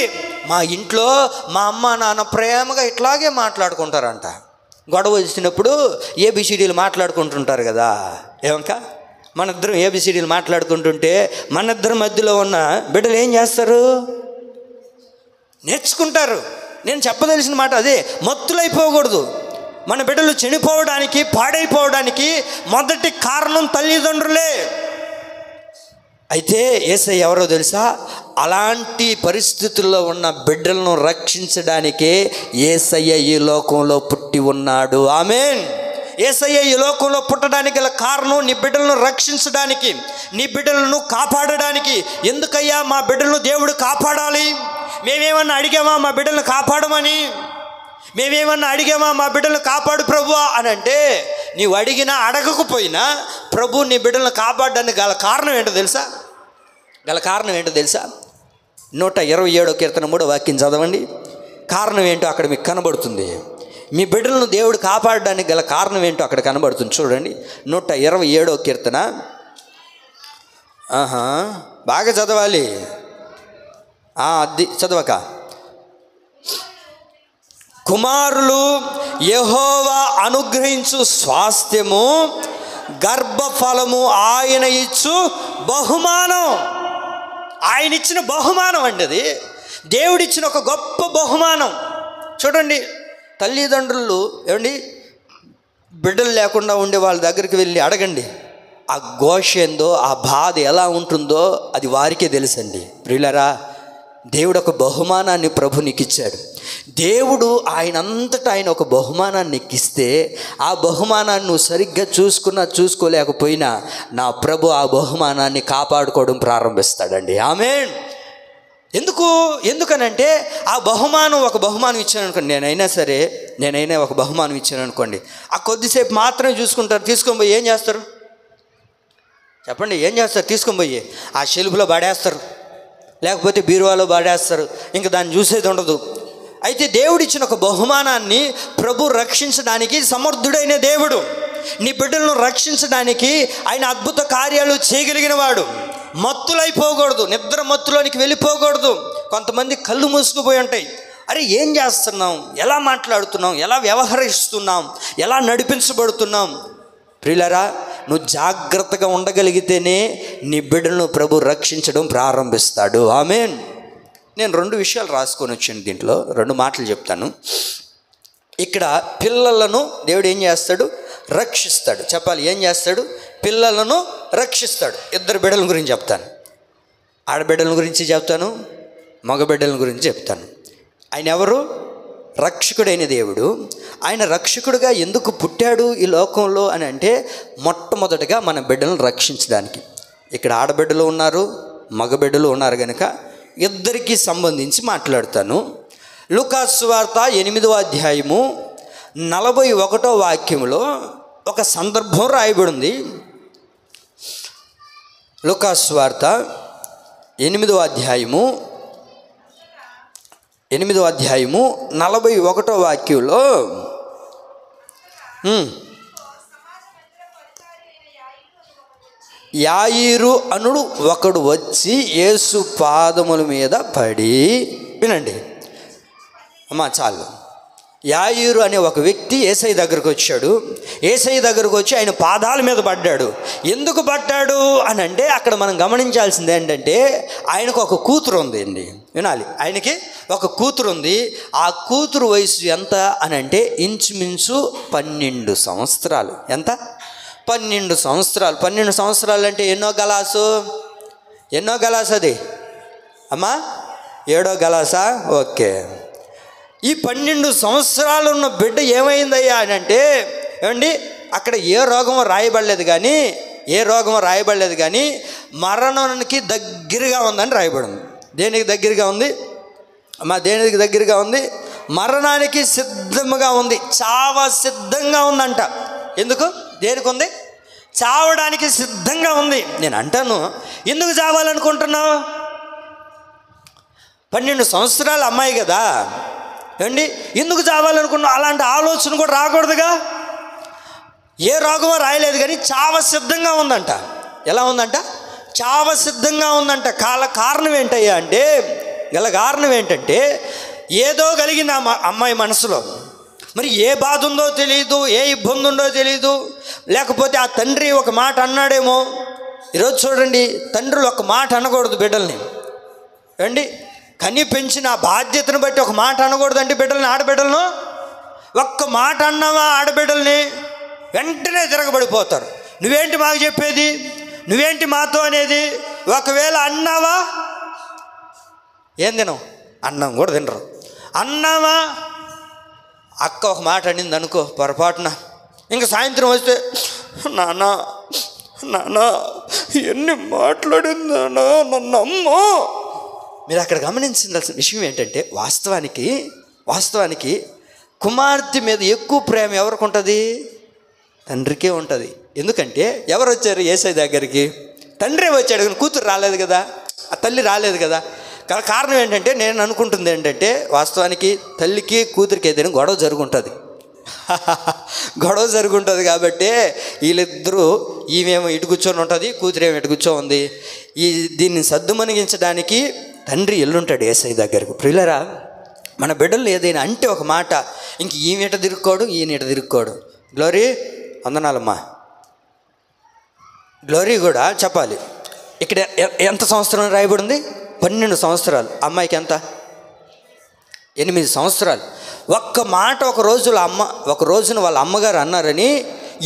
మా ఇంట్లో మా అమ్మ నాన్న ప్రేమగా ఇట్లాగే మాట్లాడుకుంటారంట. గొడవ వచ్చినప్పుడు ఏబిసిడీలు మాట్లాడుకుంటుంటారు కదా. ఏమంకా మన ఇద్దరం ఏబిసిడీలు మాట్లాడుకుంటుంటే మన ఇద్దరి మధ్యలో ఉన్న బిడ్డలు ఏం చేస్తారు, నేర్చుకుంటారు. నేను చెప్పదలిసిన మాట అదే, మత్తులైపోకూడదు. మన బిడ్డలు చనిపోవడానికి, పాడైపోవడానికి మొదటి కారణం తల్లిదండ్రులే. అయితే యేసయ్య ఎవరో తెలుసా, అలాంటి పరిస్థితుల్లో ఉన్న బిడ్డలను రక్షించడానికే యేసయ్య ఈ లోకంలో పుట్టి ఉన్నాడు. ఆమేన్. యేసయ్య ఈ లోకంలో పుట్టడానికి గల కారణం నీ బిడ్డలను రక్షించడానికి, నీ బిడ్డలను కాపాడడానికి. ఎందుకయ్యా మా బిడ్డలను దేవుడు కాపాడాలి? మేమేమన్నా అడిగామా మా బిడ్డలను కాపాడమని? మేమేమన్నా అడిగామా మా బిడ్డలను కాపాడు ప్రభువా అని అంటే, నీవు అడిగినా అడగకపోయినా ప్రభు నీ బిడ్డలను కాపాడడానికి గల కారణం ఏంటో తెలుసా? గల కారణం ఏంటో తెలుసా? 127 కీర్తన 3వ వాక్యం చదవండి. కారణం ఏంటో అక్కడ మీకు కనబడుతుంది. మీ బిడ్డలను దేవుడు కాపాడడానికి గల కారణం ఏంటో అక్కడ కనబడుతుంది. చూడండి 127వ కీర్తన. బాగా చదవాలి. అది చదవక. కుమారులు యెహోవా అనుగ్రహించు స్వాస్థ్యము, గర్భఫలము ఆయన ఇచ్చు బహుమానం. ఆయన ఇచ్చిన బహుమానం అండి అది. దేవుడిచ్చిన ఒక గొప్ప బహుమానం. చూడండి, తల్లిదండ్రులు ఏమండి బిడ్డలు లేకుండా ఉండే వాళ్ళ దగ్గరికి వెళ్ళి అడగండి, ఆ ఘోష ఏందో, ఆ బాధ ఎలా ఉంటుందో అది వారికే తెలుసండి. ప్రియులారా, దేవుడు ఒక బహుమానాన్ని ప్రభు నీకు ఇచ్చాడు. దేవుడు ఆయనంతటా ఆయన ఒక బహుమానాన్ని నీకు ఇస్తే, ఆ బహుమానాన్ని నువ్వు సరిగ్గా చూసుకోలేకపోయినా నా ప్రభు ఆ బహుమానాన్ని కాపాడుకోవడం ప్రారంభిస్తాడండి. ఆమేన్. ఎందుకనంటే ఆ బహుమానం, ఒక బహుమానం ఇచ్చాను అనుకోండి, నేనైనా ఒక బహుమానం ఇచ్చాను అనుకోండి, ఆ కొద్దిసేపు మాత్రమే చూసుకుంటారు. తీసుకొని పోయి ఏం చేస్తారు చెప్పండి? ఏం చేస్తారు? తీసుకొని పోయి ఆ షెల్ఫ్లో పడేస్తారు, లేకపోతే బీరువాలో పడేస్తారు. ఇంకా దాన్ని చూసేది ఉండదు. అయితే దేవుడిచ్చిన ఒక బహుమానాన్ని ప్రభు రక్షించడానికి సమర్థుడైన దేవుడు. నీ బిడ్డలను రక్షించడానికి ఆయన అద్భుత కార్యాలు చేయగలిగిన వాడు. మత్తులైపోకూడదు, నిద్ర మత్తులోనికి వెళ్ళిపోకూడదు. కొంతమంది కళ్ళు మూసుకుపోయి ఉంటాయి. అరే, ఏం చేస్తున్నాం, ఎలా మాట్లాడుతున్నాం, ఎలా వ్యవహరిస్తున్నాం, ఎలా నడిపించబడుతున్నాం? ప్రియులారా, నువ్వు జాగ్రత్తగా ఉండగలిగితేనే నీ బిడ్డలను ప్రభు రక్షించడం ప్రారంభిస్తాడు. ఆమేన్. నేను 2 విషయాలు రాసుకొని వచ్చాను. దీంట్లో 2 మాటలు చెప్తాను. ఇక్కడ పిల్లలను దేవుడు ఏం చేస్తాడు? రక్షిస్తాడు. చెప్పాలి, ఏం చేస్తాడు? పిల్లలను రక్షిస్తాడు. 2 బిడ్డల గురించి చెప్తాను. ఆడబిడ్డల గురించి చెప్తాను, మగబిడ్డల గురించి చెప్తాను. ఆయన ఎవరు? రక్షకుడైన దేవుడు. ఆయన రక్షకుడుగా ఎందుకు పుట్టాడు ఈ లోకంలో అని అంటే, మొట్టమొదటిగా మన బిడ్డలను రక్షించడానికి. ఇక్కడ ఆడబిడ్డలు ఉన్నారు, మగబిడ్డలు ఉన్నారు కనుక ఇద్దరికీ సంబంధించి మాట్లాడతాను. లూకాసు సువార్త 8వ అధ్యాయము 41వ వాక్యంలో ఒక సందర్భం రాయబడింది. లూకాసు సువార్త 8వ అధ్యాయము 41వ వాక్యంలో యాయిరు అనుడు ఒకడు వచ్చి యేసు పాదముల మీద పడి, వినండి అమ్మా చాలు. యాయిరు అనే ఒక వ్యక్తి యేసయ్య దగ్గరకు వచ్చాడు. యేసయ్య దగ్గరకు వచ్చి ఆయన పాదాల మీద పడ్డాడు. ఎందుకు పడ్డాడు అని అంటే, అక్కడ మనం గమనించాల్సింది ఏంటంటే, ఆయనకు ఒక కూతురు ఉంది అండి. వినాలి, ఆయనకి ఒక కూతురు ఉంది. ఆ కూతురు వయసు ఎంత అని అంటే ఇంచుమించు 12 సంవత్సరాలు. ఎంత? 12 సంవత్సరాలు. 12 సంవత్సరాలు అంటే ఎన్నో గలాసు అది అమ్మా? 7వ గలాసా? ఓకే. ఈ 12 సంవత్సరాలు ఉన్న బిడ్డ ఏమైందయ్యా అని అంటే, ఏమండి అక్కడ ఏ రోగమో రాయబడలేదు కానీ మరణానికి దగ్గరగా ఉందని రాయబడింది. దేనికి దగ్గరగా ఉంది అమ్మా? దేనికి దగ్గరగా ఉంది? మరణానికి సిద్ధంగా ఉంది, చావ సిద్ధంగా ఉందంట. ఎందుకు? దేనికి ఉంది? చావడానికి సిద్ధంగా ఉంది. నేను అంటాను, ఎందుకు చావాలనుకుంటున్నావు? 12 సంవత్సరాల అమ్మాయి కదా, ఏమండి ఎందుకు చావాలనుకున్నావు? అలాంటి ఆలోచన కూడా రాకూడదుగా. ఏ రోగమో రాయలేదు కానీ చావ సిద్ధంగా ఉందంట. ఎలా ఉందంట? చావ సిద్ధంగా ఉందంట. కారణం ఏంటయ్యా అంటే, కారణం ఏంటంటే, ఏదో కలిగింది ఆ అమ్మాయి మనసులో. మరి ఏ బాధ ఉందో తెలియదు, ఏ ఇబ్బంది ఉందో తెలియదు, లేకపోతే ఆ తండ్రి ఒక మాట అన్నాడేమో. ఈరోజు చూడండి, తండ్రులు ఒక మాట అనకూడదు బిడ్డల్ని. ఏమండి కని పెంచిన బాధ్యతను బట్టి ఒక మాట అనకూడదండి బిడ్డల్ని. ఆడబిడ్డలను ఒక్క మాట అన్నావా ఆడబిడ్డల్ని, వెంటనే తిరగబడిపోతారు. నువ్వేంటి మాకు చెప్పేది, నువ్వేంటి మాతో అనేది. ఒకవేళ అన్నావా, ఏం తినవు, అన్నం కూడా తినరు. అన్నావా, అక్క ఒక మాట అనింది అనుకో పొరపాటున, ఇంకా సాయంత్రం వస్తే నాన్న ఎన్ని మాట్లాడింది నన్ను అమ్మో. మీరు అక్కడ గమనించాల్సిన విషయం ఏంటంటే, వాస్తవానికి కుమార్తె మీద ఎక్కువ ప్రేమ ఎవరికి ఉంటుంది? తండ్రికే ఉంటుంది. ఎందుకంటే ఎవరు వచ్చారు యేసయ్య దగ్గరికి? తండ్రే వచ్చాడు కానీ కూతురు రాలేదు కదా. ఆ తల్లి రాలేదు కదా. కారణం ఏంటంటే, నేను అనుకుంటుంది ఏంటంటే, వాస్తవానికి తల్లికి కూతురికి ఏదైనా గొడవ జరుగుంటుంది. గొడవ జరుగుంటుంది కాబట్టి వీళ్ళిద్దరూ, ఈమెమో ఇటు కూర్చొని ఉంటుంది, కూతురేమో ఇటు కూర్చోంది. దీన్ని సద్దుమణిగించడానికి తండ్రి ఎల్లుంటాడు యేసయ్య దగ్గరకు. ప్రియులరా, మన బిడ్డలు ఏదైనా అంటే ఒక మాట, ఇంక ఈమె ఇట తిరుక్కోడు, ఈయన ఇట తిరుక్కోడు. గ్లోరీ, వందనాలమ్మా. గ్లోరీ కూడా చెప్పాలి. ఇక్కడ ఎంత సంవత్సరం రాయబడింది? 12 సంవత్సరాలు. అమ్మాయికి ఎంత? 8 సంవత్సరాలు. ఒక్క మాట ఒక రోజున వాళ్ళ అమ్మగారు అన్నారని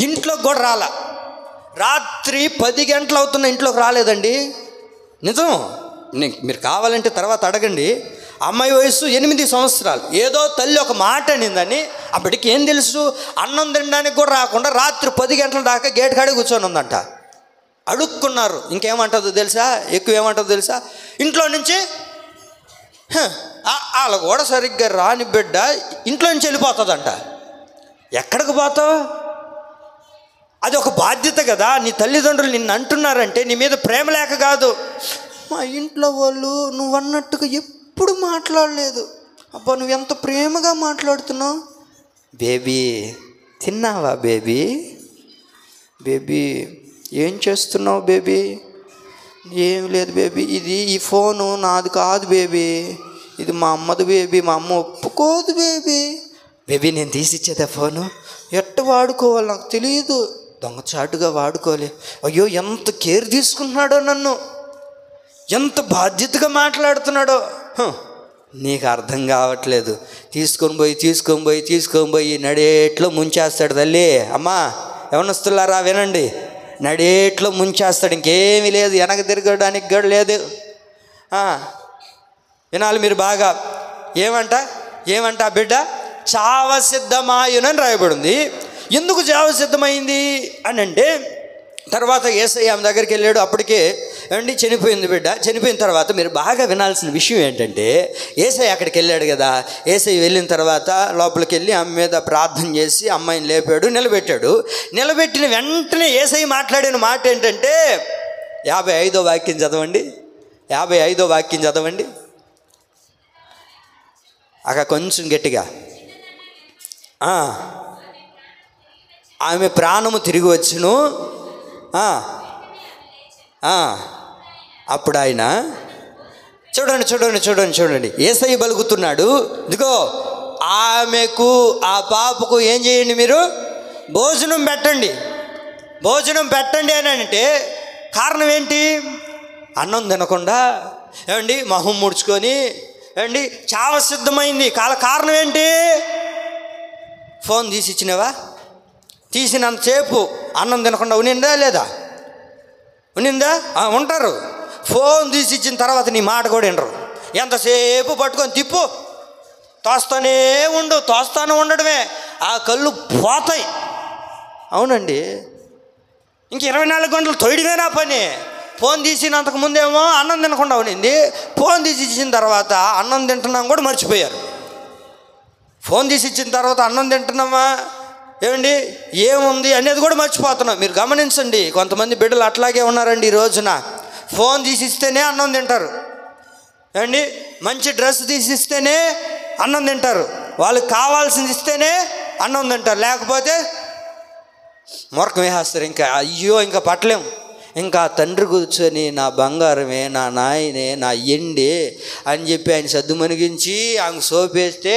ఇంట్లోకి కూడా రాలా. రాత్రి 10 గంటలు అవుతున్న ఇంట్లోకి రాలేదండి. నిజం, మీరు కావాలంటే తర్వాత అడగండి. అమ్మాయి వయసు 8 సంవత్సరాలు. ఏదో తల్లి ఒక మాట అనిందని అప్పటికి ఏం తెలుసు, అన్నం తినడానికి కూడా రాకుండా రాత్రి 10 గంటల దాకా గేట్ కాడే కూర్చొని ఉందంట. అడుక్కున్నారు. ఇంకేమంటుందో తెలుసా, ఎక్కువ ఏమంటుందో తెలుసా, ఇంట్లో నుంచి వాళ్ళ కూడా సరిగ్గా రాని బిడ్డ ఇంట్లో నుంచి వెళ్ళిపోతుందంట. ఎక్కడికి పోతావు? అది ఒక బాధ్యత కదా. నీ తల్లిదండ్రులు నిన్ను అంటున్నారంటే నీ మీద ప్రేమ లేక కాదు. మా ఇంట్లో వాళ్ళు నువ్వు అన్నట్టుగా ఎప్పుడు మాట్లాడలేదు. అబ్బా, నువ్వు ఎంత ప్రేమగా మాట్లాడుతున్నావు. బేబీ తిన్నావా? బేబీ బేబీ ఏం చేస్తున్నావు? బేబీ ఏం లేదు బేబీ, ఈ ఫోను నాది కాదు బేబీ, ఇది మా అమ్మది బేబీ, మా అమ్మ ఒప్పుకోదు బేబీ. బేబీ నేను తీసిచ్చేదా ఫోను? ఎట్ట వాడుకోవాలి నాకు తెలియదు, దొంగచాటుగా వాడుకోలే. అయ్యో ఎంత కేర్ తీసుకుంటున్నాడో, నన్ను ఎంత బాధ్యతగా మాట్లాడుతున్నాడో. నీకు అర్థం కావట్లేదు. తీసుకొని పోయి నడేట్లో ముంచేస్తాడు తల్లి. అమ్మా యవనస్తులారా వినండి, నడేట్లో ముంచేస్తాడు. ఇంకేమీ లేదు, వెనక తిరగడానికి కూడా లేదు. వినాలి మీరు బాగా. ఏమంట ఆ బిడ్డ చావ సిద్ధమాయునని రాయబడింది. ఎందుకు చావ సిద్ధమైంది అని అంటే, తర్వాత యేసయ్య ఆమె దగ్గరికి వెళ్ళాడు. అప్పటికే చనిపోయింది బిడ్డ. చనిపోయిన తర్వాత మీరు బాగా వినాల్సిన విషయం ఏంటంటే, యేసయ్య అక్కడికి వెళ్ళాడు కదా. యేసయ్య వెళ్ళిన తర్వాత లోపలికి వెళ్ళి ఆమె మీద ప్రార్థన చేసి అమ్మాయిని లేపాడు, నిలబెట్టాడు. నిలబెట్టిన వెంటనే యేసయ్య మాట్లాడిన మాట ఏంటంటే, 55వ వాక్యం చదవండి. 55వ వాక్యం చదవండి అక్కడ కొంచెం గట్టిగా. ఆమె ప్రాణము తిరిగి వచ్చును. అప్పుడు ఆయన చూడండి యేసయ్య పలుకుతున్నాడు. ఇదిగో ఆమెకు, ఆ పాపకు ఏం చేయండి, మీరు భోజనం పెట్టండి అని అంటే కారణం ఏంటి? అన్నం తినకుండా మొహం ముడుచుకొని చావ సిద్ధమైంది. కారణం ఏంటి? ఫోన్ తీసి ఇచ్చినవా? తీసినంతసేపు అన్నం తినకుండా ఉనిందా లేదా? ఉనిందా? ఉంటారు. ఫోన్ తీసి ఇచ్చిన తర్వాత నీ మాట కూడా వినరు. ఎంతసేపు పట్టుకొని తిప్పు, తోస్తానే ఉండడమే. ఆ కళ్ళు పోతాయి. అవునండి, ఇంక 24 గంటలు తొయ్యడమేనా పని. ఫోన్ తీసినంతకు ముందేమో అన్నం తినకుండా ఉనింది. ఫోన్ తీసి ఇచ్చిన తర్వాత అన్నం తింటున్నాం కూడా మర్చిపోయారు. ఫోన్ తీసి ఇచ్చిన తర్వాత అన్నం తింటున్నామా, ఏముంది అనేది కూడా మర్చిపోతున్నాం. మీరు గమనించండి, కొంతమంది బిడ్డలు అట్లాగే ఉన్నారండి. ఈ రోజున ఫోన్ తీసిస్తేనే అన్నం తింటారు. మంచి డ్రెస్ తీసిస్తేనే అన్నం తింటారు. వాళ్ళకి కావాల్సింది ఇస్తేనే అన్నం తింటారు. లేకపోతే మొరకం వేసేస్తారు. ఇంకా పట్టలేం. ఇంకా తండ్రి కూర్చొని నా బంగారమే, నా నాయనే, నా ఎండే అని చెప్పి ఆయన సద్దుమణిగించి ఆమె సోపేస్తే,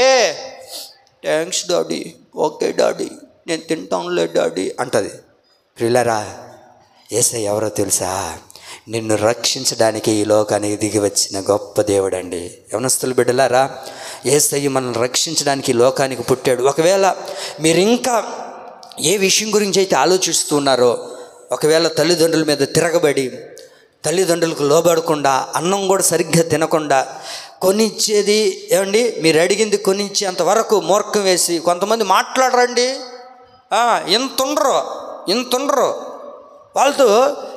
థ్యాంక్స్ డాడీ, ఓకే డాడీ, నేను తింటానులే డాడీ అంటది. ప్రియులారా, యేసయ్య ఎవరో తెలుసా? నిన్ను రక్షించడానికి ఈ లోకానికి దిగి వచ్చిన గొప్ప దేవుడు అండి. యవనస్తుల బిడ్డలారా, యేసయ్య మనల్ని రక్షించడానికి ఈ లోకానికి పుట్టాడు. ఒకవేళ మీరు ఇంకా ఏ విషయం గురించి అయితే ఆలోచిస్తున్నారో, ఒకవేళ తల్లిదండ్రుల మీద తిరగబడి, తల్లిదండ్రులకు లోబడకుండా, అన్నం కూడా సరిగ్గా తినకుండా, కొనిచ్చేది మీరు అడిగింది కొనిచ్చేంత వరకు మూర్ఖం వేసి కొంతమంది మాట్లాడరండి. ఇంతుండరు వాళ్ళతో.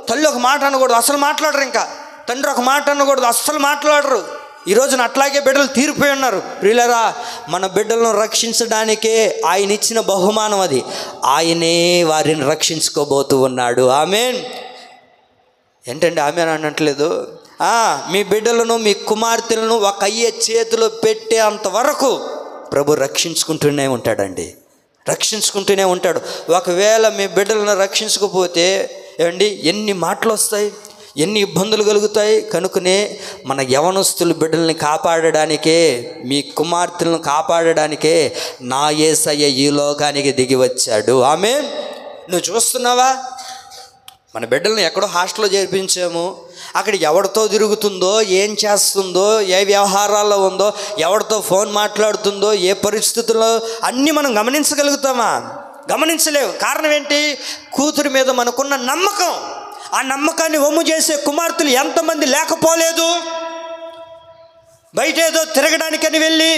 తల్లి ఒక మాట అనకూడదు, అసలు మాట్లాడరు. ఇంకా తండ్రి ఒక మాట అనకూడదు, అస్సలు మాట్లాడరు. ఈ రోజున అట్లాగే బిడ్డలు తీరిపోయి ఉన్నారు. ప్రియులారా, మన బిడ్డలను రక్షించడానికే ఆయన ఇచ్చిన బహుమానం అది. ఆయనే వారిని రక్షించుకోబోతూ ఉన్నాడు. ఆమేన్. ఏంటండి ఆమె అనట్లేదు. మీ బిడ్డలను మీ కుమార్తెలను ఒక అయ్యే చేతిలో పెట్టే అంతవరకు ప్రభు రక్షించుకుంటూనే ఉంటాడండి, రక్షించుకుంటూనే ఉంటాడు. ఒకవేళ మీ బిడ్డలను రక్షించకపోతే ఏమండి ఎన్ని మాటలు వస్తాయి, ఎన్ని ఇబ్బందులు కలుగుతాయి. కనుకనే మన యవనస్తులు బిడ్డల్ని కాపాడడానికే, మీ కుమార్తెలను కాపాడడానికే నా యేసయ్య ఈ లోకానికి దిగి వచ్చాడు. ఆమేన్. నువ్వు చూస్తున్నావా, మన బిడ్డలను ఎక్కడో హాస్టల్లో చేర్పించాము, అక్కడ ఎవరితో తిరుగుతుందో, ఏం చేస్తుందో, ఏ వ్యవహారాల్లో ఉందో, ఎవరితో ఫోన్ మాట్లాడుతుందో, ఏ పరిస్థితుల్లో అన్నీ మనం గమనించగలుగుతామా? గమనించలేవు. కారణం ఏంటి? కూతురి మీద మనకున్న నమ్మకం. ఆ నమ్మకాన్ని వమ్ము చేసే కుమార్తెలు ఎంతమంది లేకపోలేదు. బయట ఏదో తిరగడానికని వెళ్ళి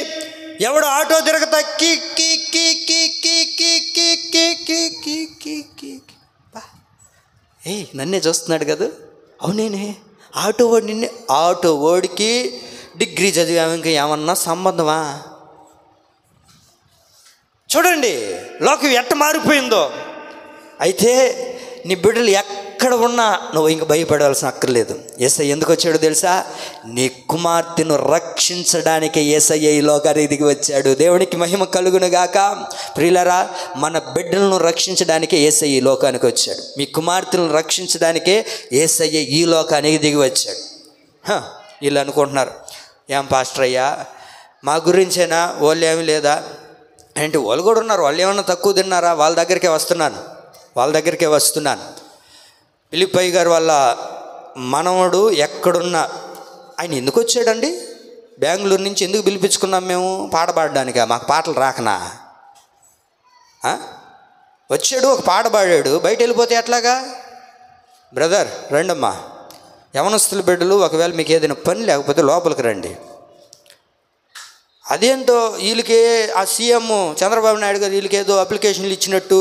ఎవడో ఆటో తిరగతా కీ కీ కీ కీ కీ కీ కీ కీ కీ కీ కీ కీ నన్నే చూస్తున్నాడు కదా. అవునేనే ఆటో ఓడికి డిగ్రీ చదివాము, ఇంకా ఏమన్నా సంబంధమా? చూడండి లోకం ఎట్ట మారిపోయిందో. అయితే నీ బిడ్డలు ఎక్కడ ఉన్నా నువ్వు ఇంక భయపడాల్సిన అక్కర్లేదు. యేసయ్య ఎందుకు వచ్చాడో తెలుసా? నీ కుమార్తెను రక్షించడానికి యేసయ్య ఈ లోకానికి దిగి వచ్చాడు. దేవునికి మహిమ కలుగును గాక. ప్రియులారా, మన బిడ్డలను రక్షించడానికే యేసయ్య ఈ లోకానికి వచ్చాడు. మీ కుమార్తెలను రక్షించడానికే యేసయ్య ఈ లోకానికి దిగి వచ్చాడు. వీళ్ళు అనుకుంటున్నారు, ఏం పాస్టర్ అయ్యా మా గురించేనా, వాళ్ళు ఏమి లేదా ఏంటి? వాళ్ళు కూడా ఉన్నారు, వాళ్ళు ఏమన్నా తక్కువ తిన్నారా? వాళ్ళ దగ్గరికే వస్తున్నాను. ఫిలిప్పై గారు వాళ్ళ మనవడు ఎక్కడున్నా, ఆయన ఎందుకు వచ్చాడండి? బెంగళూరు నుంచి ఎందుకు పిలిపించుకున్నాం మేము? పాట పాడడానికా? మాకు పాటలు రాకనా? వచ్చాడు, ఒక పాట పాడాడు, బయట వెళ్ళిపోతే ఎట్లాగా? బ్రదర్ రండమ్మా, యవనస్తుల బిడ్డలు ఒకవేళ మీకు ఏదైనా పని లేకపోతే లోపలికి రండి. అదేంటో వీళ్ళకే ఆ సీఎం చంద్రబాబు నాయుడు గారు వీళ్ళకేదో అప్లికేషన్లు ఇచ్చినట్టు,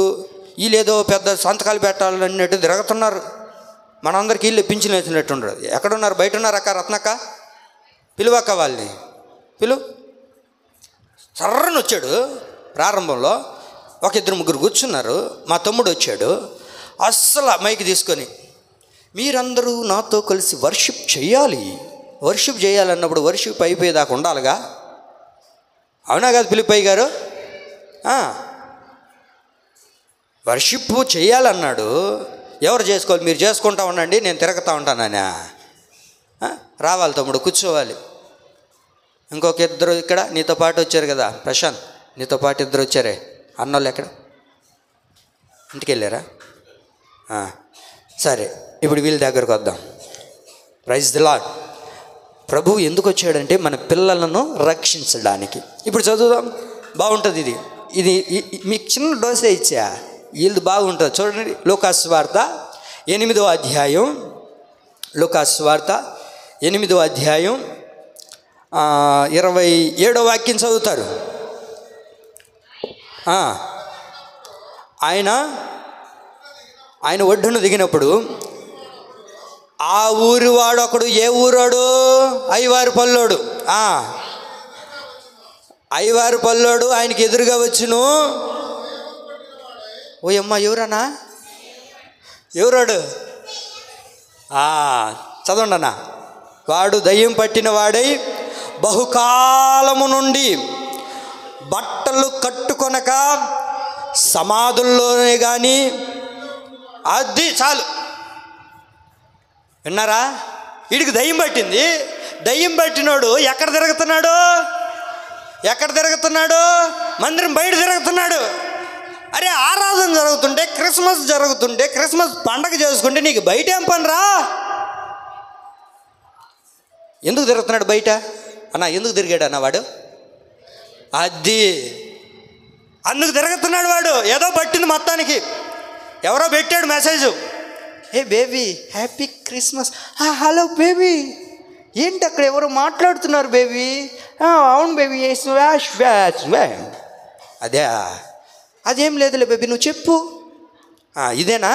వీళ్ళేదో పెద్ద సంతకాలు పెట్టాలన్నట్టు తిరుగుతున్నారు. మనందరికీ వీళ్ళు పింఛన్లు వేసినట్టు ఉండదు. ఎక్కడున్నారు? బయట ఉన్నారు అక్క, రత్నక్క పిలువక్క, వాళ్ళని సర్రని వచ్చాడు. ప్రారంభంలో ఒక ఇద్దరు ముగ్గురు కూర్చున్నారు. మా తమ్ముడు వచ్చాడు, అస్సలు మైక్ తీసుకొని, మీరందరూ నాతో కలిసి వర్షిప్ చేయాలన్నప్పుడు వర్షిప్ అయిపోయేదాకా ఉండాలిగా. అవునా కాదు ఫిలిప్పై గారు? వర్షిప్ చేయాలన్నాడు. ఎవరు చేసుకోవాలి? మీరు చేసుకుంటా ఉండండి, నేను తిరుగుతూ ఉంటానని. రావాలి తమ్ముడు, కూర్చోవాలి. ఇంకొక ఇద్దరు ఇక్కడ నీతో పాటు వచ్చారు కదా, ప్రశాంత్ నీతో పాటు ఇద్దరు వచ్చారే, అన్నోళ్ళు ఎక్కడ? ఇంటికి వెళ్ళారా? సరే, ఇప్పుడు వీళ్ళ దగ్గరకు వద్దాం. Praise the lord. ప్రభువు ఎందుకు వచ్చాడంటే మన పిల్లలను రక్షించడానికి. ఇప్పుడు చదువుదాం, బాగుంటుంది. ఇది మీకు చిన్న డోసే ఇచ్చా, వీళ్ళు బాగుంటుంది. చూడండి, లూకాసు సువార్త 8వ అధ్యాయం, లూకాసు సువార్త 8వ అధ్యాయం 27వ వాక్యం చదువుతారు. ఆయన ఒడ్డును దిగినప్పుడు ఆ ఊరి వాడు ఒకడు, ఏ ఊరోడు? ఐవారు పల్లోడు. ఐవారు పల్లోడు ఆయనకి ఎదురుగా వచ్చును. ఓ అమ్మ, ఎవరన్నా? ఎవరాడు? చదవండి అన్న. వాడు దయ్యం పట్టిన వాడై బహుకాలము నుండి బట్టలు కట్టుకొనక సమాధుల్లోనే కానీ, అది చాలు, విన్నారా? వీడికి దయ్యం పట్టింది. దయ్యం పట్టినోడు ఎక్కడ తిరుగుతున్నాడు? మందిరం బయట తిరుగుతున్నాడు. అరే, ఆరాధన జరుగుతుంటే, క్రిస్మస్ జరుగుతుంటే, క్రిస్మస్ పండగ చేసుకుంటే నీకు బయట ఏం పని రా? ఎందుకు తిరుగుతున్నాడు బయట అన్న? ఎందుకు తిరిగాడు అన్న వాడు? అందుకు తిరుగుతున్నాడు వాడు. ఏదో పట్టింది మొత్తానికి. ఎవరో పెట్టాడు మెసేజ్, ఏ baby happy Christmas. Hello baby, ఏంటి అక్కడ ఎవరో మాట్లాడుతున్నారు బేబీ? అవును బేబీ. అదేం లేదులే బేబీ, నువ్వు చెప్పు. ఇదేనా?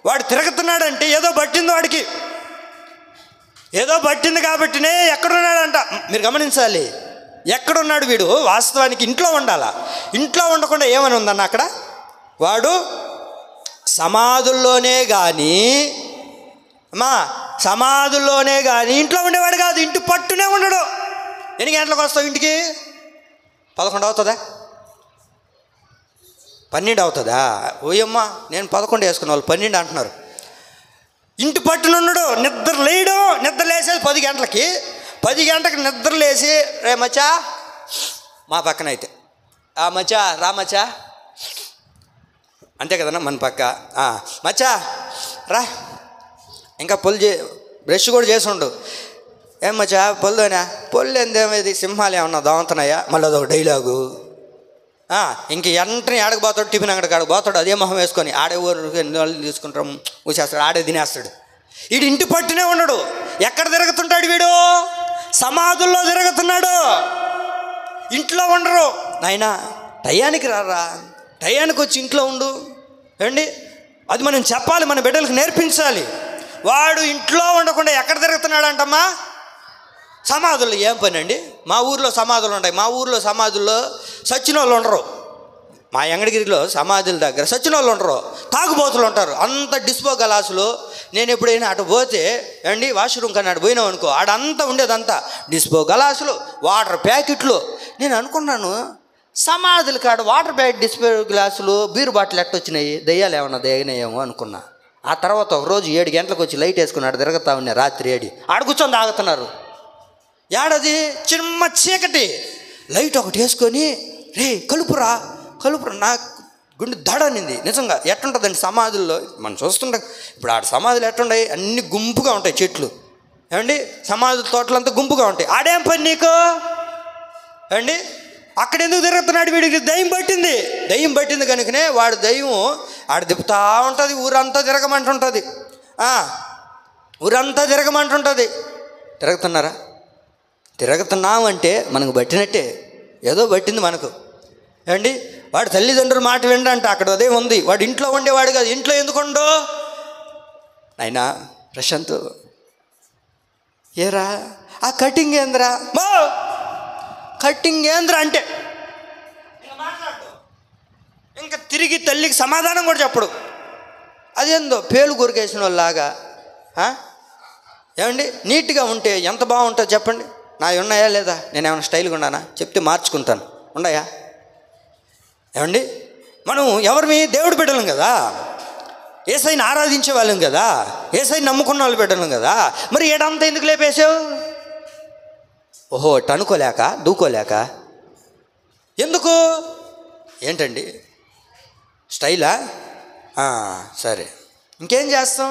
వాడు తిరుగుతున్నాడంటే ఏదో పట్టింది వాడికి. ఏదో పట్టింది కాబట్టినే ఎక్కడున్నాడంట. మీరు గమనించాలి, ఎక్కడున్నాడు వీడు? వాస్తవానికి ఇంట్లో ఉండాలా. ఇంట్లో ఉండకుండా ఏమని ఉందన్న అక్కడ? వాడు సమాధుల్లోనే కానీ అమ్మా సమాధుల్లోనే కానీ ఇంట్లో ఉండేవాడు కాదు, ఇంటి పట్టునే ఉండడు. ఎన్ని గంటలకు వస్తావు ఇంటికి? 11 అవుతుందా? 12 అవుతుందా? ఓయమ్మా, నేను 11 వేసుకున్న వాళ్ళు 12 అంటున్నారు. ఇంటి పట్టునున్నాడు, నిద్ర లేయడం. నిద్ర లేసేది 10 గంటలకి. 10 గంటలకు నిద్ర లేచి, రే మచ్చా, మా పక్కన అయితే మచ్చా రా మచ్చా, అంతే కదన్నా మన పక్క, మచ్చా రా, ఇంకా బ్రష్ కూడా చేసి ఉండు. ఏం మచ్చా పొల్లునా? పొల్లు ఎందేమేది, సింహాలు ఏమన్నా దోమతున్నాయా? మళ్ళీ అదొక డైలాగు. ఇంక వెంటనే ఆడకు పోతాడు, టిఫిన్ అంగడికి ఆడకు పోతాడు, అదే మొహం వేసుకొని ఆడే ఊరికి వాళ్ళు తీసుకుంటాం, ఊసేస్తాడు, ఆడే తినేస్తాడు. వీడు ఇంటి పట్టునే ఉన్నాడు. ఎక్కడ తిరుగుతుంటాడు వీడు? సమాధుల్లో తిరుగుతున్నాడు. ఇంట్లో ఉండరు. నాయనా టయానికి రారా, టయానికి వచ్చి ఇంట్లో ఉండు. ఏమండి, అది మనం చెప్పాలి, మన బిడ్డలకు నేర్పించాలి. వాడు ఇంట్లో ఉండకుండా ఎక్కడ తిరుగుతున్నాడు అంటమ్మా? సమాధుల్లో. ఏం పని అండి? మా ఊర్లో సమాధులు ఉంటాయి. మా ఊర్లో సమాధుల్లో సచ్చిన వాళ్ళు ఉండరు. మా ఎంగడగిరిలో సమాధుల దగ్గర సచ్చిన వాళ్ళు ఉండరు, తాగుబోతులు ఉంటారు. అంత డిస్పో గలాసులు. నేను ఎప్పుడైనా అటు పోతే అండి, వాష్రూమ్ కానీ అటు పోయినావు అనుకో, ఆడంతా ఉండేదంతా డిస్పో గలాసులు, వాటర్ ప్యాకెట్లు. నేను అనుకున్నాను, సమాధుల కాడ వాటర్ ప్యాకెట్, డిస్పో గ్లాసులు, బీరు బాటిల్ ఎట్టొచ్చినాయి, దయ్యాలు ఏమన్నా దిగినాయేమో అనుకున్నా. ఆ తర్వాత ఒకరోజు 7 గంటలకు వచ్చి లైట్ వేసుకున్నాడు, తిరుగుతా ఉన్నాయి. రాత్రి 7 ఆడ కూర్చొని తాగుతున్నారు. ఏడది చిన్న చీకటి, లైట్ ఒకటి వేసుకొని, రే కలుపురా కలుపురా, నాకు గుండె దడనింది నిజంగా. ఎట్టుంటుందండి సమాధుల్లో మనం చూస్తుంటాం. ఇప్పుడు ఆడ సమాధులు ఎట్టుంటాయి? అన్ని గుంపుగా ఉంటాయి చెట్లు. ఏమండి, సమాధుల తోటలంతా గుంపుగా ఉంటాయి. ఆడేం పని నీకు? ఏమండి, అక్కడ ఎందుకు తిరుగుతున్నాడు? వీడికి దయ్యం పట్టింది. దయ్యం పట్టింది కనుకనే వాడు దయ్యం ఆడ తిప్పుతూ ఉంటుంది, ఊరంతా తిరగమంటుంటుంది, ఊరంతా తిరగమంటుంటుంది. తిరుగుతున్నారా? తిరుగుతున్నామంటే మనకు పట్టినట్టే, ఏదో పట్టింది మనకు. ఏమండి, వాడు తల్లిదండ్రుల మాట వినడంట. అక్కడ అదే ఉంది. వాడు ఇంట్లో ఉండేవాడు కాదు. ఇంట్లో ఎందుకుండో? అయినా ప్రశాంత్, ఏరా ఆ కటింగ్ ఏంద్రా? మా కటింగ్ ఏంద్రా అంటే ఇంకా తిరిగి తల్లికి సమాధానం కూడా చెప్పడు. అదేందో పేలు కొరికేసిన వాళ్ళలాగా. ఏమండి, నీట్గా ఉంటే ఎంత బాగుంటుందో చెప్పండి. నా ఉన్నాయా లేదా? నేను ఏమైనా స్టైల్గా ఉన్నానా? చెప్తే మార్చుకుంటాను. ఉన్నాయా? ఏమండి, మనం ఎవరిమి? దేవుడి బిడ్డలం కదా, యేసయ్యని ఆరాధించే వాళ్ళం కదా, యేసయ్యని నమ్ముకున్న వాళ్ళు బిడ్డలం కదా. మరి ఏడంతా ఎందుకు లేపేసావు? ఓహో, అనుకోలేక దూకోలేక? ఎందుకు? ఏంటండి స్టైలా? సరే, ఇంకేం చేస్తాం?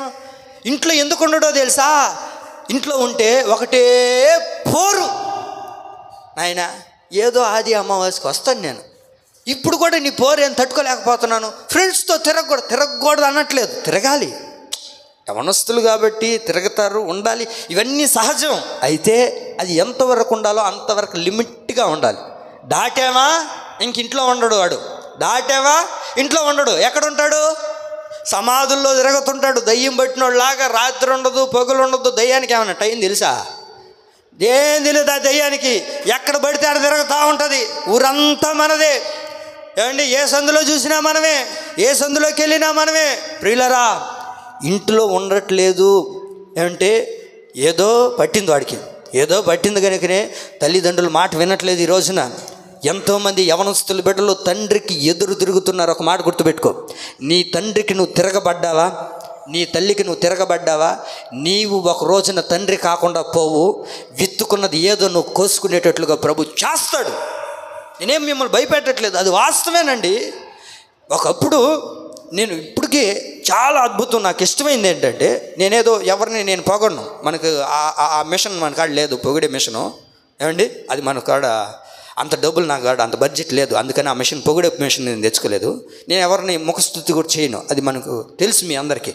ఇంట్లో ఎందుకు ఉండడో తెలుసా? ఇంట్లో ఉంటే ఒకటే పోరు. నాయన ఏదో ఆది అమావాస్యకి వస్తాను నేను, ఇప్పుడు కూడా నీ పోరు ఏం తట్టుకోలేకపోతున్నాను. ఫ్రెండ్స్తో తిరగకూడదు అనట్లేదు, తిరగాలి. యవనస్తులు కాబట్టి తిరుగుతారు, ఉండాలి, ఇవన్నీ సహజం. అయితే అది ఎంతవరకు ఉండాలో అంతవరకు లిమిట్గా ఉండాలి. దాటామా ఇంక ఇంట్లో ఉండడు వాడు. దాటామా ఇంట్లో ఉండడు. ఎక్కడుంటాడు? సమాధుల్లో తిరుగుతుంటాడు. దయ్యం పట్టినోళ్ళలాగా. రాత్రి ఉండదు, పగులు ఉండదు. దయ్యానికి ఏమన్నా టైం తెలుసా? ఏం తెలియదు ఆ దయ్యానికి. ఎక్కడ పడితే ఆడ తిరుగుతూ ఉంటుంది. ఊరంతా మనదే. ఏమండి, ఏ సందులో చూసినా మనమే, ఏ సందులోకి వెళ్ళినా మనమే. ప్రియులరా, ఇంట్లో ఉండట్లేదు అంటే ఏదో పట్టింది వాడికి, ఏదో పట్టింది కనుకనే తల్లిదండ్రుల మాట వినట్లేదు. ఈ రోజున ఎంతోమంది యవనస్తుల బిడ్డలు తండ్రికి ఎదురు తిరుగుతున్నారు. ఒక మాట గుర్తుపెట్టుకో, నీ తండ్రికి నువ్వు తిరగబడ్డావా? నీ తల్లికి నువ్వు తిరగబడ్డావా? నీవు ఒక రోజున తండ్రి కాకుండా పోవు. విత్తుకున్నది ఏదో నువ్వు కోసుకునేటట్లుగా ప్రభు చేస్తాడు. నేనేం మిమ్మల్ని భయపెట్టట్లేదు, అది వాస్తవేనండి. ఒకప్పుడు నేను ఇప్పటికీ చాలా అద్భుతం, నాకు ఇష్టమైంది ఏంటంటే, నేనేదో ఎవరిని నేను పొగడను. మనకు ఆ మిషన్ మన కాడ లేదు, పొగిడే మిషను. ఏమండి, అది మన కాడ అంత డబ్బులు నా కాడ అంత బడ్జెట్ లేదు. అందుకని ఆ మిషన్, పొగిడే మిషన్ నేను తెచ్చుకోలేదు. నేను ఎవరిని ముఖస్థుతి కూడా చేయను, అది మనకు తెలుసు మీ అందరికీ.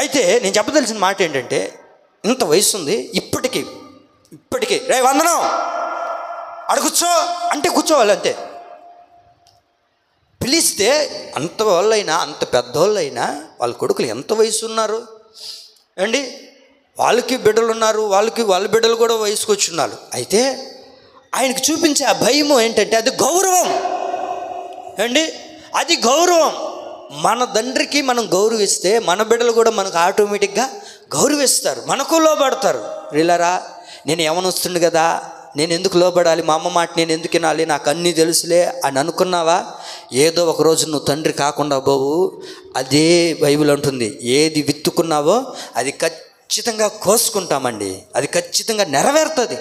అయితే నేను చెప్పదలిసిన మాట ఏంటంటే, ఇంత వయసు ఉంది, ఇప్పటికీ రే వందనం అక్కడ కూర్చో అంటే కూర్చోవాలి అంతే. పిలిస్తే అంత వాళ్ళైనా, అంత పెద్దవాళ్ళైనా వాళ్ళ కొడుకులు ఎంత వయసు ఉన్నారు అండి, వాళ్ళకి బిడ్డలు ఉన్నారు, వాళ్ళ బిడ్డలు కూడా వయసుకు వచ్చి ఉన్నారు. అయితే ఆయనకు చూపించే ఆ భయము ఏంటంటే అది గౌరవం అండి, అది గౌరవం. మన తండ్రికి మనం గౌరవిస్తే మన బిడ్డలు కూడా మనకు ఆటోమేటిక్గా గౌరవిస్తారు, మనకు లోబడతారు. రీలరా, నేను యవనొస్తుంది కదా, నేను ఎందుకు లోబడాలి, మా అమ్మ మాట నేను ఎందుకు వినాలి, నాకు అన్నీ తెలుసులే అని అనుకున్నావా? ఏదో ఒకరోజు నువ్వు తండ్రి కాకుండా పోవు. అదే బైబిల్ అంటుంది, ఏది విత్తుకున్నావో అది ఖచ్చితంగా కోసుకుంటామండి, అది ఖచ్చితంగా నెరవేరుతుంది.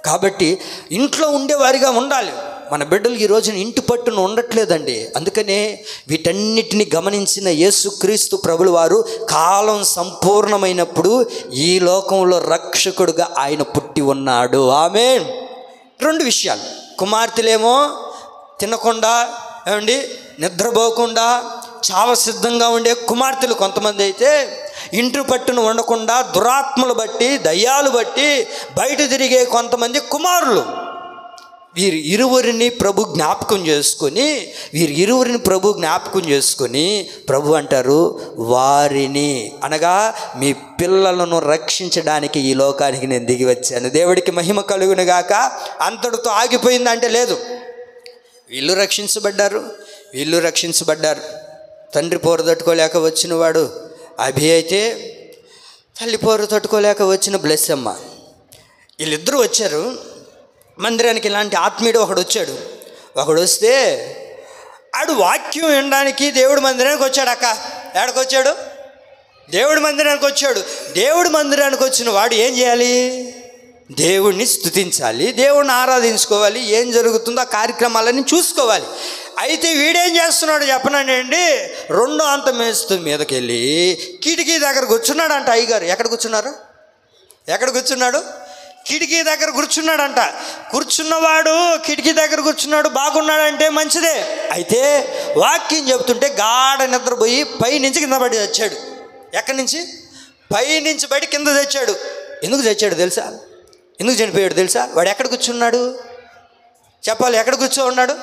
కాబట్టి ఇంట్లో ఉండేవారిగా ఉండాలి. మన బిడ్డలు ఈ రోజున ఇంటి పట్టున ఉండట్లేదండి. అందుకనే వీటన్నిటిని గమనించిన యేసుక్రీస్తు ప్రభులు వారు కాలం సంపూర్ణమైనప్పుడు ఈ లోకంలో రక్షకుడుగా ఆయన పుట్టి ఉన్నాడు. ఆమేన్. 2 విషయాలు, కుమార్తెలేమో తినకుండా ఏమండి నిద్రపోకుండా చావ సిద్ధంగా ఉండే కుమార్తెలు కొంతమంది అయితే, ఇంటి పట్టును ఉండకుండా దురాత్మలు బట్టి దయ్యాలు బట్టి బయట తిరిగే కొంతమంది కుమారులు. వీరి ఇరువురిని ప్రభు జ్ఞాపకం చేసుకొని ప్రభు అంటారు, వారిని అనగా మీ పిల్లలను రక్షించడానికి ఈ లోకానికి నేను దిగి వచ్చాను. దేవుడికి మహిమ కలుగును గాక. అంతటితో ఆగిపోయిందంటే లేదు, వీళ్ళు రక్షించబడ్డారు. తండ్రి పోరు తట్టుకోలేక వచ్చిన వాడు అభి అయితే, తల్లి పోరు తట్టుకోలేక వచ్చిన బ్లెస్సమ్మ, వీళ్ళిద్దరూ వచ్చారు మందిరానికి. ఇలాంటి ఆత్మీయుడు ఒకడు వస్తే ఆడు వాక్యం వినడానికి దేవుడి మందిరానికి వచ్చాడు. అక్క ఎక్కడికి వచ్చాడు? దేవుడి మందిరానికి వచ్చాడు. దేవుడి మందిరానికి వచ్చిన వాడు ఏం చేయాలి? దేవుడిని స్తుతించాలి, దేవుడిని ఆరాధించుకోవాలి, ఏం జరుగుతుందో ఆ కార్యక్రమాలన్నీ చూసుకోవాలి. అయితే వీడేం చేస్తున్నాడు చెప్పనండి, 2వ అంతస్తు మీదకి వెళ్ళి కిటికీ దగ్గర కూర్చున్నాడంట. అయ్యగారు ఎక్కడ కూర్చున్నాడు? కిటికీ దగ్గర కూర్చున్నాడంట. కూర్చున్నవాడు కిటికీ దగ్గర కూర్చున్నాడు, బాగున్నాడంటే మంచిదే. అయితే వాక్యం చెబుతుంటే గాఢ నిద్రపోయి పైనుంచి కింద పడి తెచ్చాడు. ఎక్కడి నుంచి? పైనుంచి పడి కింద తెచ్చాడు. ఎందుకు తెచ్చాడు తెలుసా? ఎందుకు చనిపోయాడు తెలుసా? వాడు ఎక్కడ కూర్చున్నాడు చెప్పాలి? ఎక్కడ కూర్చో ఉన్నాడు?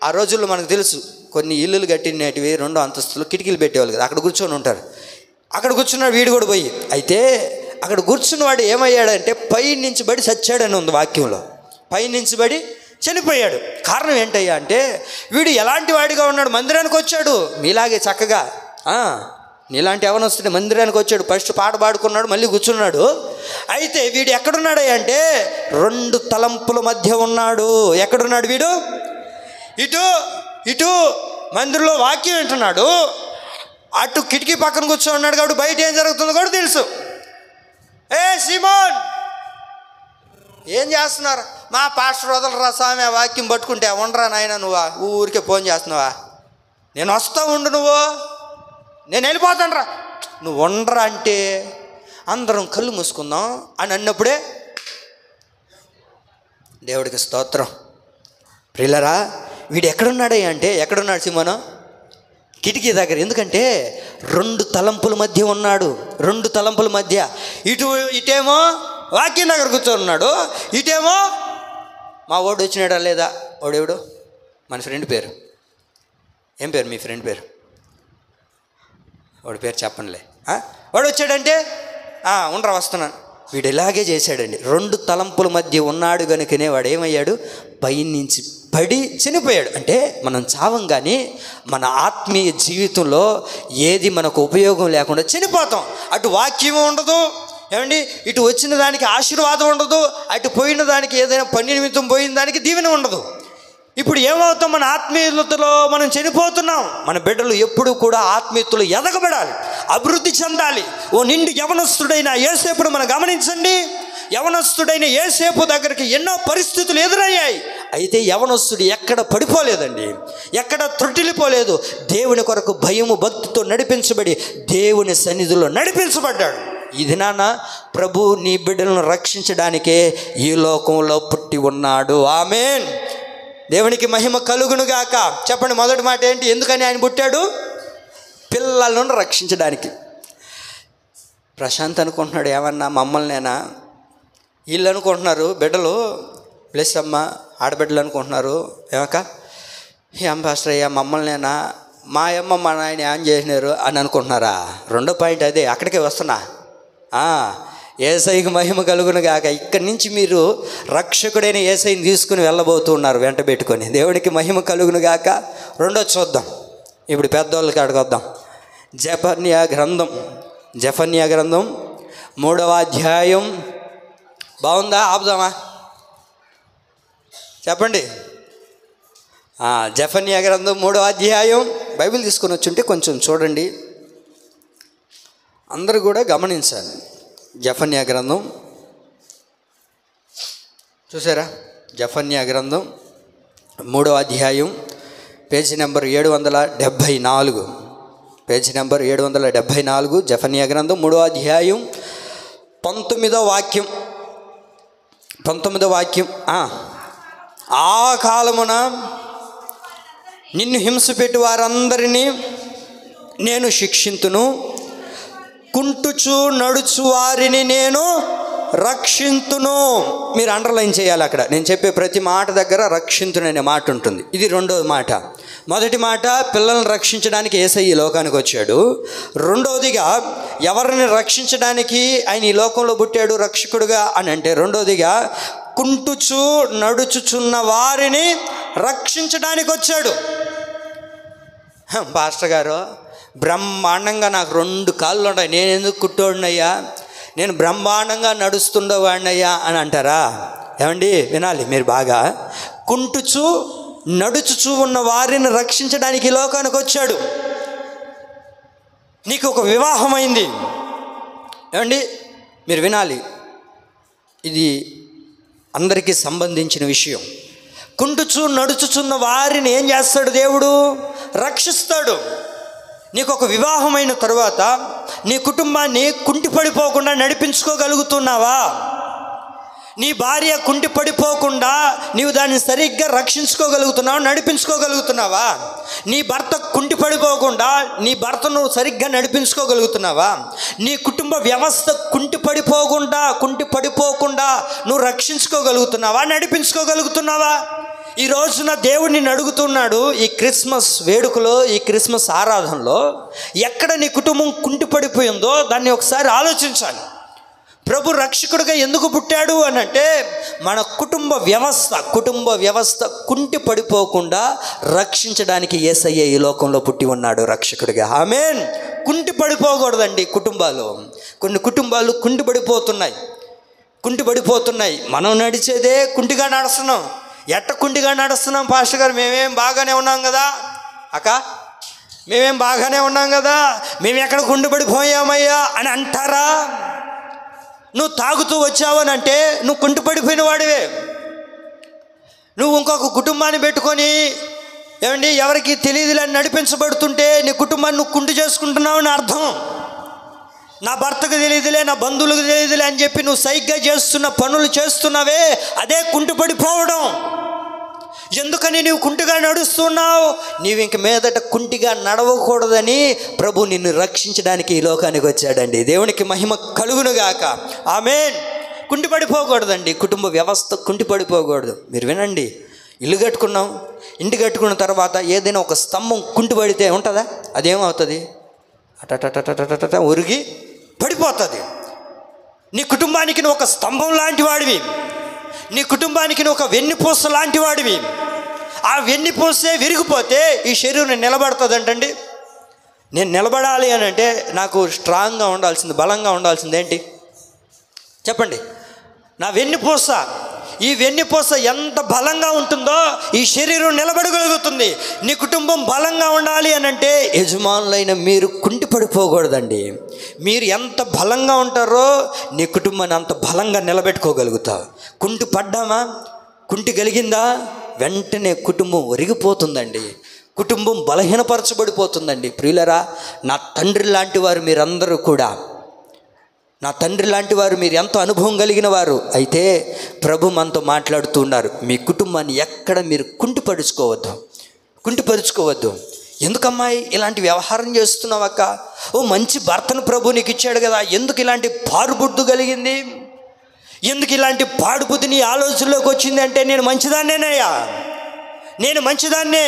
ఆ రోజుల్లో మనకు తెలుసు, కొన్ని ఇల్లులు కట్టినటివి 2వ అంతస్తులు కిటికీలు పెట్టేవాళ్ళు కదా, అక్కడ కూర్చొని ఉంటారు. అక్కడ కూర్చున్నాడు వీడు కూడా పోయి. అయితే అక్కడ కూర్చున్నవాడు ఏమయ్యాడంటే పైనుంచి పడి చచ్చాడని ఉంది వాక్యంలో. పైనుంచి పడి చనిపోయాడు. కారణం ఏంటయ్యా అంటే, వీడు ఎలాంటి వాడిగా ఉన్నాడు? మందిరానికి వచ్చాడు మీలాగే చక్కగా, నీలాంటి యవనస్తుడు మందిరానికి వచ్చాడు, ఫస్ట్ పాట పాడుకున్నాడు, మళ్ళీ కూర్చున్నాడు. అయితే వీడు ఎక్కడున్నాడు అంటే 2 తలంపుల మధ్య ఉన్నాడు. ఎక్కడున్నాడు వీడు? ఇటు మందిరంలో వాక్యం వింటున్నాడు, అటు కిటికీ పక్కన కూర్చొని ఉన్నాడు. కాబట్టి బయట ఏం జరుగుతుందో కూడా తెలుసు. ఏ సీమోన్, ఏం చేస్తున్నారు? మా పాస్టర్ వదలరా స్వామి, ఆ వాక్యం పట్టుకుంటే ఉండరా నాయన, నువ్వు ఊరికే ఫోన్ చేస్తున్నావా? నేను వస్తా ఉండు, నేను వెళ్ళిపోతాను రా, నువ్వు ఉండరా అంటే అందరం కళ్ళు మూసుకుందాం అని అన్నప్పుడే దేవుడికి స్తోత్రం. ప్రియులరా, వీడు ఎక్కడున్నాడే అంటే, ఎక్కడున్నాడు సీమోను? కిటికీ దగ్గర. ఎందుకంటే 2 తలంపుల మధ్య ఉన్నాడు. 2 తలంపుల మధ్య. ఇటేమో వాక్యం దగ్గర కూర్చొని ఉన్నాడు, ఇటేమో మా ఓడు వచ్చినాడా లేదా? ఓడేవుడు? మన ఫ్రెండ్ పేరు ఏం పేరు? మీ ఫ్రెండ్ పేరు? వాడి పేరు చెప్పనులే. వాడు వచ్చాడంటే ఉండరా వస్తున్నాను. వీడు ఇలాగే చేశాడండి. 2 తలంపుల మధ్య ఉన్నాడు కనుకనే వాడు ఏమయ్యాడు? పైనుంచి పడి చనిపోయాడు. అంటే మనం చావం, కానీ మన ఆత్మీయ జీవితంలో ఏది మనకు ఉపయోగం లేకుండా చనిపోతాం. అటు వాక్యం ఉండదు ఏమండి, ఇటు వచ్చిన దానికి ఆశీర్వాదం ఉండదు, అటు పోయిన దానికి ఏదైనా పని నిమిత్తం పోయిన దానికి దీవెన ఉండదు. ఇప్పుడు ఏమవుతాం? మన ఆత్మీయతలో మనం చనిపోతున్నాం. మన బిడ్డలు ఎప్పుడు కూడా ఆత్మీయతలో ఎదగబడాలి, అభివృద్ధి చెందాలి. ఓ నిండు యవనస్తుడైన యేసేపును మనం గమనించండి. యవనస్తుడైన యేసేపు దగ్గరికి ఎన్నో పరిస్థితులు ఎదురయ్యాయి. అయితే యవనస్తుడు ఎక్కడ పడిపోలేదండి, ఎక్కడ త్రుటిల్లిపోలేదు. దేవుని కొరకు భయము భక్తితో నడిపించబడి దేవుని సన్నిధిలో నడిపించబడ్డాడు. ఈ దినాన ప్రభు నీ బిడ్డలను రక్షించడానికే ఈ లోకంలో పుట్టి ఉన్నాడు. ఆమేన్. దేవునికి మహిమ కలుగునుగాక. చెప్పండి, మొదటి మాట ఏంటి? ఎందుకని ఆయన పుట్టాడు? పిల్లలను రక్షించడానికి. ప్రశాంత్ అనుకుంటున్నాడు ఏమన్నా మమ్మల్నేనా? వీళ్ళు అనుకుంటున్నారు బిడ్డలు, ప్లస్ అమ్మ ఆడబిడ్డలు అనుకుంటున్నారు ఏమక్క, ఏం పాస్టర్ అయ్యా మమ్మల్నేనా, మా అమ్మ మా నాయన ఏం చేసినారు అని అనుకుంటున్నారా? 2వ పాయింట్ అదే, అక్కడికే వస్తున్నా. యేసయ్యకు మహిమ కలుగును గాక. ఇక్కడి నుంచి మీరు రక్షకుడైన యేసయ్యని తీసుకుని వెళ్ళబోతున్నారు వెంట పెట్టుకొని. దేవునికి మహిమ కలుగును గాక. 2వ చూద్దాం. ఇప్పుడు పెద్దవాళ్ళకి అడగొద్దాం. జెఫన్యా గ్రంథం 3వ అధ్యాయం. బాగుందా? ఆపుదామా? చెప్పండి. జెఫన్యా గ్రంథం 3వ అధ్యాయం. బైబిల్ తీసుకొని వచ్చుంటే కొంచెం చూడండి, అందరూ కూడా గమనించాలి. జెఫన్యా గ్రంథం చూసారా? జెఫన్యా గ్రంథం 3వ అధ్యాయం, పేజీ నెంబర్ 774. Page number 774. జెఫన్యా గ్రంథం 3వ అధ్యాయం 19వ వాక్యం. ఆ కాలమున నిన్ను హింసపెట్టి వారందరినీ నేను శిక్షింతును, కుంటుచు నడుచు వారిని నేను రక్షింతును. మీరు అండర్లైన్ చేయాలి అక్కడ. నేను చెప్పే ప్రతి మాట దగ్గర రక్షింతును అనే మాట ఉంటుంది. ఇది రెండవ మాట. మొదటి మాట, పిల్లల్ని రక్షించడానికి యేసయ్య ఈ లోకానికి వచ్చాడు. రెండవదిగా, ఎవరిని రక్షించడానికి ఆయన ఈ లోకంలో పుట్టాడు రక్షకుడుగా అని అంటే, రెండవదిగా కుంటుచు నడుచుచున్న వారిని రక్షించడానికి వచ్చాడు. పాస్టర్ గారు, బ్రహ్మాండంగా నాకు 2 కాళ్ళు ఉన్నాయి, నేను ఎందుకు కుట్టోడినయ్యా, నేను బ్రహ్మాండంగా నడుస్తుండేవాడినయ్యా అని అంటారా? ఏమండి, వినాలి మీరు బాగా. కుంటుచు నడుచుచు ఉన్న వారిని రక్షించడానికి ఈ లోకానికి వచ్చాడు. నీకు ఒక వివాహమైంది. ఏమండి, మీరు వినాలి, ఇది అందరికీ సంబంధించిన విషయం. కుంటుచు నడుచుచున్న వారిని ఏం చేస్తాడు దేవుడు? రక్షిస్తాడు. నీకు ఒక వివాహమైన తరువాత నీ కుటుంబాన్ని కుంటిపడిపోకుండా నడిపించుకోగలుగుతున్నావా? నీ భార్య కుంటిపడిపోకుండా నీవు దాన్ని సరిగ్గా రక్షించుకోగలుగుతున్నావా, నడిపించుకోగలుగుతున్నావా? నీ భర్త కుంటిపడిపోకుండా నీ భర్తను సరిగ్గా నడిపించుకోగలుగుతున్నావా? నీ కుటుంబ వ్యవస్థ కుంటిపడిపోకుండా నువ్వు రక్షించుకోగలుగుతున్నావా, నడిపించుకోగలుగుతున్నావా? ఈ రోజున దేవుడిని అడుగుతున్నాడు, ఈ క్రిస్మస్ వేడుకలో, ఈ క్రిస్మస్ ఆరాధనలో ఎక్కడ నీ కుటుంబం కుంటిపడిపోయిందో దాన్ని ఒకసారి ఆలోచించాలి. ప్రభు రక్షకుడిగా ఎందుకు పుట్టాడు అని అంటే, మన కుటుంబ వ్యవస్థ కుంటిపడిపోకుండా రక్షించడానికి యేసయ్య ఈ లోకంలో పుట్టి ఉన్నాడు రక్షకుడిగా. ఆమేన్. కుంటిపడిపోకూడదండి కుటుంబాలు. కొన్ని కుటుంబాలు కుంటిపడిపోతున్నాయి. మనం నడిచేదే కుంటిగా నడుస్తున్నాం. కుంటిగా నడుస్తున్నాం పాస్టర్ గారు, మేమేం బాగానే ఉన్నాం కదా. అక్క, మేమేం బాగానే ఉన్నాం కదా, మేము ఎక్కడ కుంటిపడిపోయామయ్యా అని అంటారా? నువ్వు తాగుతూ వచ్చావని అంటే నువ్వు కుంటిపడిపోయిన వాడివే. నువ్వు ఇంకొక కుటుంబాన్ని పెట్టుకొని ఏమండి ఎవరికి తెలియదులే అని నడిపించబడుతుంటే నీ కుటుంబాన్ని నువ్వు కుంటి చేసుకుంటున్నావు అని అర్థం. నా భర్తకు తెలియదులే, నా బంధువులకు తెలియదులే అని చెప్పి నువ్వు సైగ్గా చేస్తున్న పనులు చేస్తున్నావే, అదే కుంటిపడిపోవడం. ఎందుకని నీవు కుంటిగా నడుస్తున్నావు? నీవు ఇంక మీదట కుంటిగా నడవకూడదని ప్రభు నిన్ను రక్షించడానికి ఈ లోకానికి వచ్చాడండి. దేవునికి మహిమ కలుగునుగాక. ఆమేన్. కుంటిపడిపోకూడదండి, కుటుంబ వ్యవస్థ కుంటిపడిపోకూడదు. మీరు వినండి, ఇల్లు కట్టుకున్నాం, ఇంటి కట్టుకున్న తర్వాత ఏదైనా ఒక స్తంభం కుంటిపడితే ఉంటుందా? అదేమవుతుంది? అటటటటటట ఉరిగి పడిపోతుంది. నీ కుటుంబానికి నువ్వు ఒక స్తంభం లాంటి వాడివి, నీ కుటుంబానికి నువ్వు ఒక వెన్నుపూస లాంటి వాడివి. ఆ వెన్నుపూసే విరిగిపోతే ఈ శరీరం నిలబడుతుందంటండి. నేను నిలబడాలి అని అంటే నాకు స్ట్రాంగ్గా ఉండాల్సింది, బలంగా ఉండాల్సింది ఏంటి చెప్పండి? నా వెన్నుపూస. ఈ వెన్నుపూస ఎంత బలంగా ఉంటుందో ఈ శరీరం నిలబడగలుగుతుంది. నీ కుటుంబం బలంగా ఉండాలి అని అంటే యజమానులైన మీరు కుంటిపడిపోకూడదండి. మీరు ఎంత బలంగా ఉంటారో నీ కుటుంబాన్ని అంత బలంగా నిలబెట్టుకోగలుగుతావు. కుంటి పడ్డామా, కుంటి కలిగిందా, వెంటనే కుటుంబం ఒరిగిపోతుందండి, కుటుంబం బలహీనపరచబడిపోతుందండి. ప్రియులరా, నా తండ్రి లాంటి వారు మీరందరూ కూడా, నా తండ్రి లాంటి వారు, మీరు ఎంతో అనుభవం కలిగిన వారు. అయితే ప్రభు మనతో మాట్లాడుతున్నారు, మీ కుటుంబాన్ని ఎక్కడ మీరు కుంటిపరుచుకోవద్దు. ఎందుకమ్మాయి ఇలాంటి వ్యవహారం చేస్తున్నావు అక్క? ఓ మంచి భర్తను ప్రభు నీకు ఇచ్చాడు కదా, ఎందుకు ఇలాంటి పాడుబుద్ధి కలిగింది? ఎందుకు ఇలాంటి పాడుబుద్ధి నీ ఆలోచనలోకి వచ్చింది అంటే, నేను మంచిదాన్నేనయ్యా, నేను మంచిదాన్నే.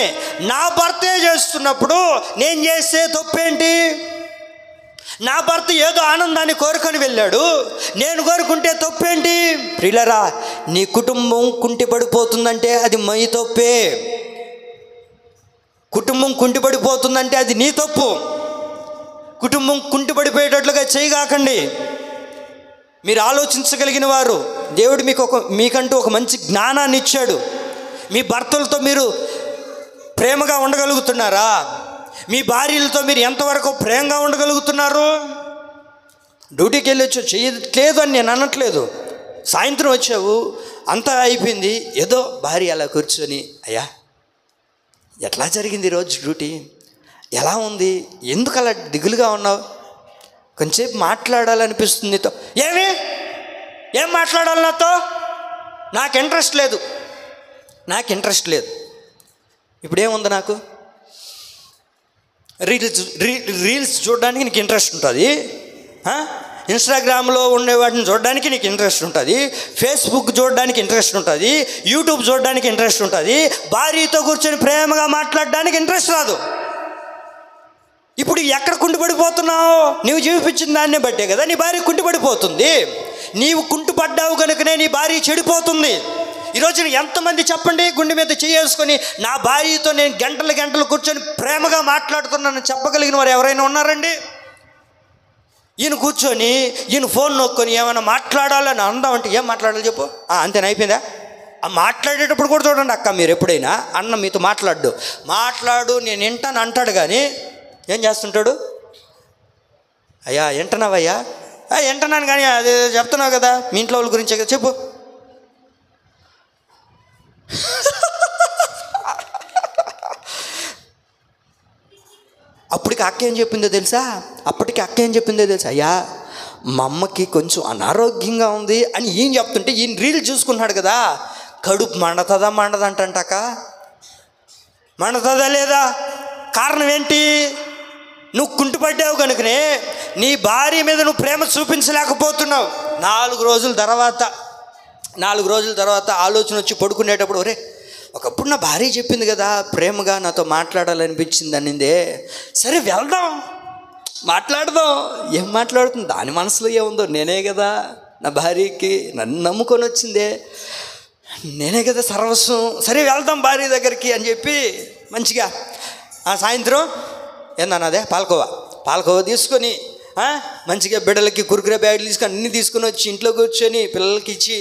నా భర్తే చేస్తున్నప్పుడు నేను చేస్తే తప్పేంటి? నా భర్త ఏదో ఆనందాన్ని కోరుకొని వెళ్ళాడు, నేను కోరుకుంటే తప్పేంటి? ప్రియులరా, నీ కుటుంబం కుంటిపడిపోతుందంటే అది మై తప్పే. కుటుంబం కుంటిపడిపోతుందంటే అది నీ తప్పు. కుటుంబం కుంటిపడిపోయేటట్లుగా చేయగాకండి. మీరు ఆలోచించగలిగిన వారు. దేవుడు మీకంటూ ఒక మంచి జ్ఞానాన్ని ఇచ్చాడు. మీ భర్తలతో మీరు ప్రేమగా ఉండగలుగుతున్నారా? మీ భార్యలతో మీరు ఎంతవరకు ప్రేమగా ఉండగలుగుతున్నారు? డ్యూటీకి వెళ్ళొచ్చు, చేయట్లేదు అని నేను అనట్లేదు. సాయంత్రం వచ్చావు, అంతా అయిపోయింది, ఏదో భార్య అలా కూర్చొని, అయ్యా ఎట్లా జరిగింది ఈరోజు డ్యూటీ, ఎలా ఉంది, ఎందుకు అలా దిగులుగా ఉన్నావు, కొంచెంసేపు మాట్లాడాలనిపిస్తుంది నీతో. ఏం మాట్లాడాలి నాతో? నాకు ఇంట్రెస్ట్ లేదు. ఇప్పుడు ఏముంది నాకు? రీల్స్ చూడడానికి నీకు ఇంట్రెస్ట్ ఉంటుంది, ఇన్స్టాగ్రామ్లో ఉండే వాటిని చూడడానికి నీకు ఇంట్రెస్ట్ ఉంటుంది, ఫేస్బుక్ చూడడానికి ఇంట్రెస్ట్ ఉంటుంది, యూట్యూబ్ చూడడానికి ఇంట్రెస్ట్ ఉంటుంది. భార్యతో కూర్చొని ప్రేమగా మాట్లాడడానికి ఇంట్రెస్ట్ రాదు. ఇప్పుడు ఎక్కడ కుంటుపడిపోతున్నావు? నీవు జీవిపించిన దాన్నే బట్టే కదా నీ భార్య కుంటుపడిపోతుంది. నీవు కుంటుపడ్డావు కనుకనే నీ భార్య చెడిపోతుంది. ఈరోజు ఎంతమంది చెప్పండి, గుండె మీద చేసుకొని నా భార్యతో నేను గంటలు కూర్చొని ప్రేమగా మాట్లాడుతున్నాను చెప్పగలిగిన వారు ఎవరైనా ఉన్నారండి? ఈయన కూర్చొని ఈయన ఫోన్ నొక్కొని ఏమైనా మాట్లాడాలని అందామంటే ఏం మాట్లాడాలి చెప్పు? అంతేనా, అయిపోయిందా? మాట్లాడేటప్పుడు కూడా చూడండి అక్క, మీరు ఎప్పుడైనా అన్న మీతో మాట్లాడు నేను వింటాను అంటాడు, కానీ ఏం చేస్తుంటాడు? అయ్యా వింటున్నావయ్యా? వింటున్నాను, కానీ అదే చెప్తున్నావు కదా మీ ఇంట్లో వాళ్ళ గురించే కదా, చెప్పు. అప్పటికి అక్క ఏం చెప్పిందో తెలుసా? అయ్యా మా అమ్మకి కొంచెం అనారోగ్యంగా ఉంది అని ఏం చెప్తుంటే ఈయన రీల్ చూసుకున్నాడు కదా, కడుపు మండదంటంటాక మండదా లేదా? కారణం ఏంటి? నువ్వు కుంటుపడ్డావు కనుకనే నీ భార్య మీద నువ్వు ప్రేమ చూపించలేకపోతున్నావు. 4 రోజుల తర్వాత ఆలోచన వచ్చి పడుకునేటప్పుడు, ఒరే ఒకప్పుడు నా భార్య చెప్పింది కదా ప్రేమగా నాతో మాట్లాడాలనిపించింది అనిందే, సరే వెళ్దాం మాట్లాడదాం. ఏం మాట్లాడుతుంది? దాని మనసులో ఏముందో నేనే కదా, నా భార్యకి నన్ను నమ్ముకొని వచ్చిందే, నేనే కదా సర్వస్వం, సరే వెళ్దాం భార్య దగ్గరికి అని చెప్పి మంచిగా సాయంత్రం ఏందన్నదే పాలకోవా తీసుకొని మంచిగా బిడ్డలకి కుర్కురే బ్యాగులు తీసుకొని అన్నీ తీసుకొని వచ్చి ఇంట్లో కూర్చొని పిల్లలకి ఇచ్చి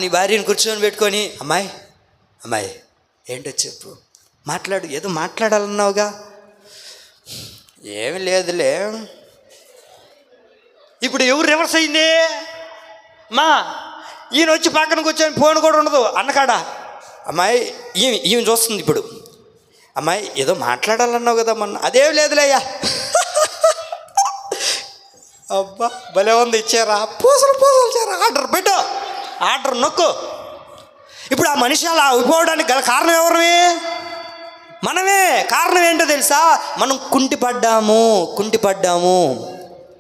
నీ భార్యని కూర్చొని పెట్టుకొని, అమ్మాయి ఏంటో చెప్పు, మాట్లాడు, ఏదో మాట్లాడాలన్నావుగా. ఏమి లేదులే. ఇప్పుడు ఎవరు రివర్స్ అయింది? ఈయన వచ్చి పక్కన కూర్చొని ఫోన్ కూడా ఉండదు అన్నకాడా. అమ్మాయి ఈమె చూస్తుంది ఇప్పుడు, అమ్మాయి ఏదో మాట్లాడాలన్నావు కదా మొన్న, అదేం లేదులే అయ్యా. అబ్బా భలే ఉంది, ఇచ్చారా పూసలు ఇచ్చారా, ఆర్డర్ నొక్కు. ఇప్పుడు ఆ మనిషి అలా అయిపోవడానికి గల కారణం ఎవరివి? మనమే. కారణం ఏంటో తెలుసా? మనం కుంటిపడ్డాము.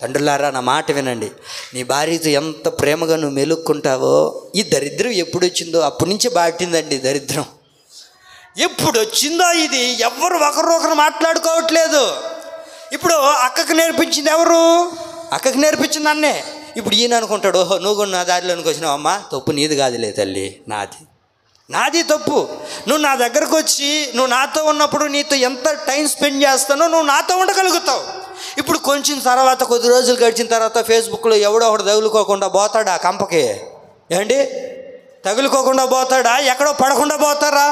తండ్రులారా నా మాట వినండి. నీ భార్యతో ఎంత ప్రేమగా నువ్వు మెలుక్కుంటావో, ఈ దరిద్రం ఎప్పుడు వచ్చిందో అప్పటి నుంచే బాటిందండి దరిద్రం. ఎప్పుడు వచ్చిందో ఇది ఎవరు ఒకరు మాట్లాడుకోవట్లేదు. ఇప్పుడు అక్కకు నేర్పించింది ఎవరు? అక్కకి నేర్పించింది అన్నే. ఇప్పుడు ఈయన అనుకుంటాడు, ఓహో నువ్వు కూడా నా దారిలోనికి వచ్చినావు, అమ్మ తప్పు నీది కాదులే తల్లి, నాది తప్పు. నువ్వు నా దగ్గరకు వచ్చి నువ్వు నాతో ఉన్నప్పుడు నీతో ఎంత టైం స్పెండ్ చేస్తానో నువ్వు నాతో ఉండగలుగుతావు. ఇప్పుడు కొంచెం తర్వాత కొద్ది రోజులు గడిచిన తర్వాత ఫేస్బుక్లో ఎవడో ఒకడు తగులుకోకుండా పోతాడా కంపకి? ఏమండి తగులుకోకుండా పోతాడా? ఎక్కడో పడకుండా పోతారా?